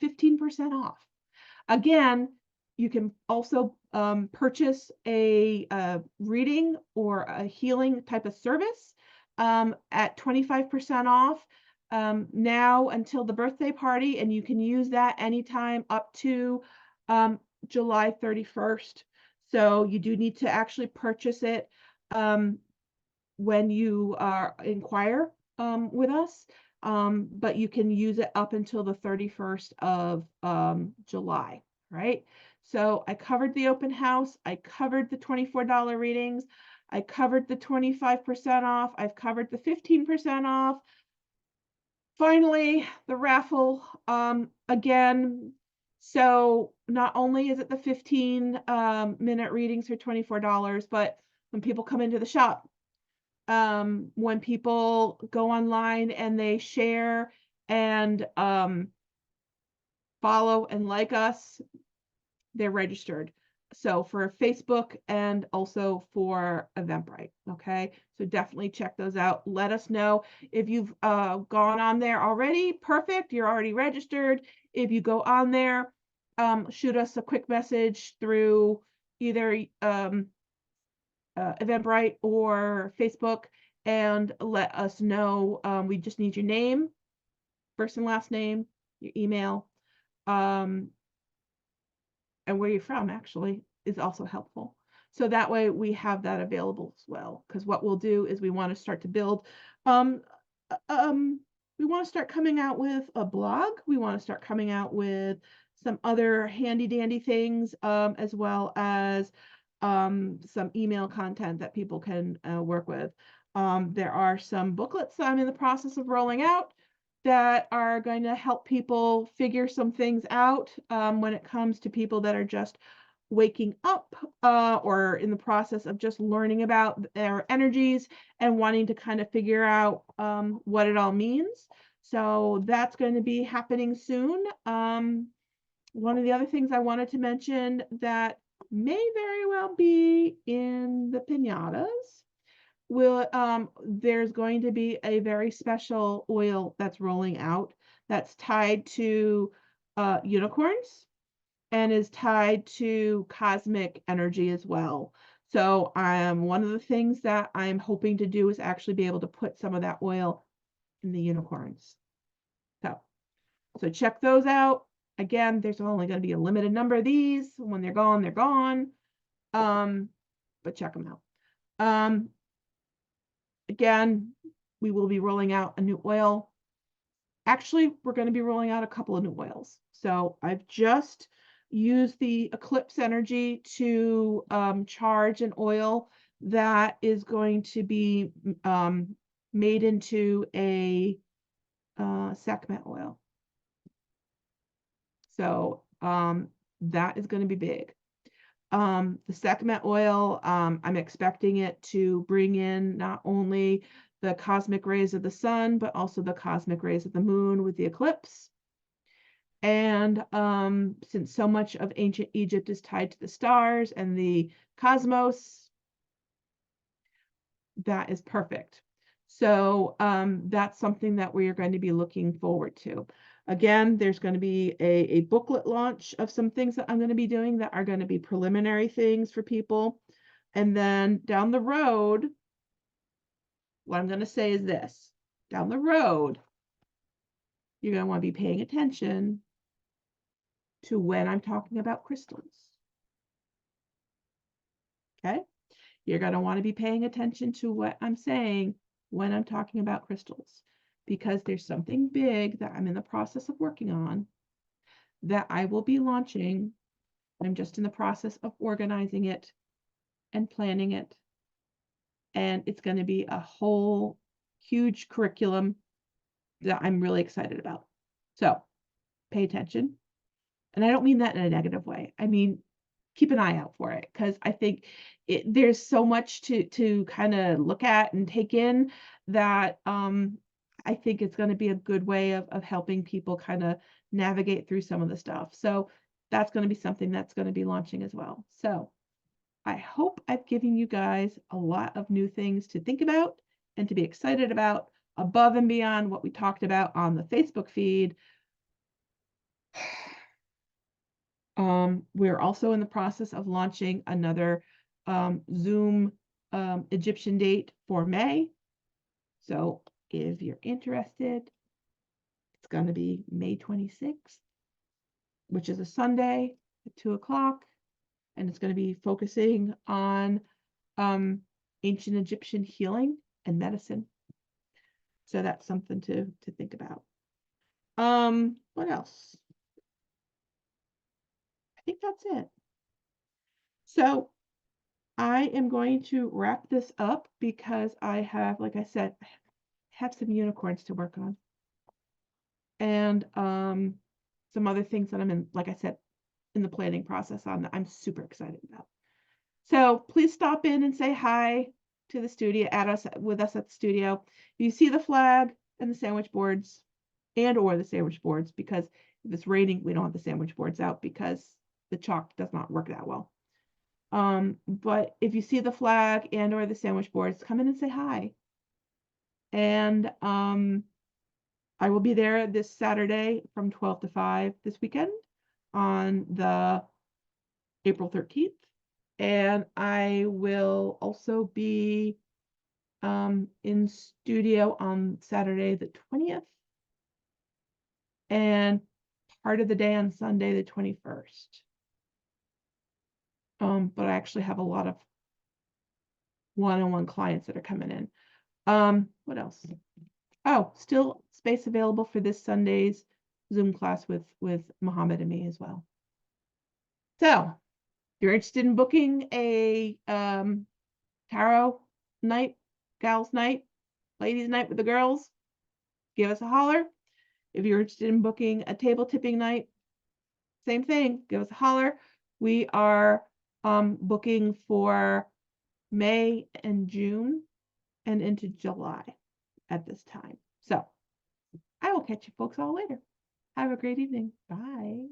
15% off. Again, you can also purchase a reading or a healing type of service at 25% off now until the birthday party, and you can use that anytime up to July 31st. So you do need to actually purchase it when you inquire with us, but you can use it up until the 31st of July, right? So I covered the open house. I covered the $24 readings. I covered the 25% off. I've covered the 15% off. Finally, the raffle again. So not only is it the 15-minute readings for $24, but when people come into the shop, when people go online and they share and follow and like us, they're registered. So for Facebook and also for Eventbrite. Okay, so definitely check those out. Let us know if you've gone on there already. Perfect, you're already registered. If you go on there, shoot us a quick message through either Eventbrite or Facebook and let us know. We just need your name, first and last name, your email, and where you're from actually is also helpful. So that way we have that available as well. Because what we'll do is we want to start to build, um, we want to start coming out with a blog. We want to start coming out with some other handy dandy things, as well as some email content that people can work with. There are some booklets I'm in the process of rolling out that are going to help people figure some things out when it comes to people that are just waking up or in the process of just learning about their energies and wanting to kind of figure out what it all means. So that's going to be happening soon. One of the other things I wanted to mention that may very well be in the piñatas will there's going to be a very special oil that's rolling out that's tied to unicorns and is tied to cosmic energy as well. So one of the things that I'm hoping to do is actually be able to put some of that oil in the unicorns. So check those out. Again, there's only going to be a limited number of these. When they're gone, they're gone. But check them out. Again, we will be rolling out a new oil. Actually, we're going to be rolling out a couple of new oils. So I've just used the eclipse energy to charge an oil that is going to be made into a Sekhmet oil. So that is going to be big. The Sekhmet oil, I'm expecting it to bring in not only the cosmic rays of the sun, but also the cosmic rays of the moon with the eclipse. And since so much of ancient Egypt is tied to the stars and the cosmos, that is perfect. So that's something that we are going to be looking forward to. Again, there's going to be a booklet launch of some things that I'm going to be doing that are going to be preliminary things for people. And then down the road, what I'm going to say is this. Down the road, you're going to want to be paying attention to when I'm talking about crystals. Okay? You're going to want to be paying attention to what I'm saying when I'm talking about crystals, because there's something big that I'm in the process of working on that I will be launching. I'm just in the process of organizing it and planning it. And it's going to be a whole huge curriculum that I'm really excited about. So pay attention. And I don't mean that in a negative way. I mean, keep an eye out for it, because I think there's so much to kind of look at and take in that I think it's going to be a good way of helping people kind of navigate through some of the stuff. So that's going to be something that's going to be launching as well. So I hope I've given you guys a lot of new things to think about and to be excited about above and beyond what we talked about on the Facebook feed. We're also in the process of launching another Zoom Egyptian date for May. So if you're interested, it's going to be May 26th, which is a Sunday at 2 o'clock. And it's going to be focusing on ancient Egyptian healing and medicine. So that's something to think about. What else? I think that's it. So I am going to wrap this up because I have, like I said, I have some unicorns to work on. And some other things that I'm in, like I said, in the planning process on that I'm super excited about. So please stop in and say hi to the studio, with us at the studio. If you see the flag and the sandwich boards or the sandwich boards, because if it's raining, we don't have the sandwich boards out because the chalk does not work that well. But if you see the flag and or the sandwich boards, come in and say hi. And I will be there this Saturday from 12 to 5 this weekend on the April 13th. And I will also be in studio on Saturday the 20th and part of the day on Sunday the 21st. But I actually have a lot of one-on-one clients that are coming in. What else? Oh, still space available for this Sunday's Zoom class with Muhammad and me as well. So if you're interested in booking a tarot night, gals night, ladies night with the girls, give us a holler. If you're interested in booking a table tipping night, same thing, give us a holler. We are booking for May and June and into July at this time. So I will catch you folks all later. Have a great evening. Bye.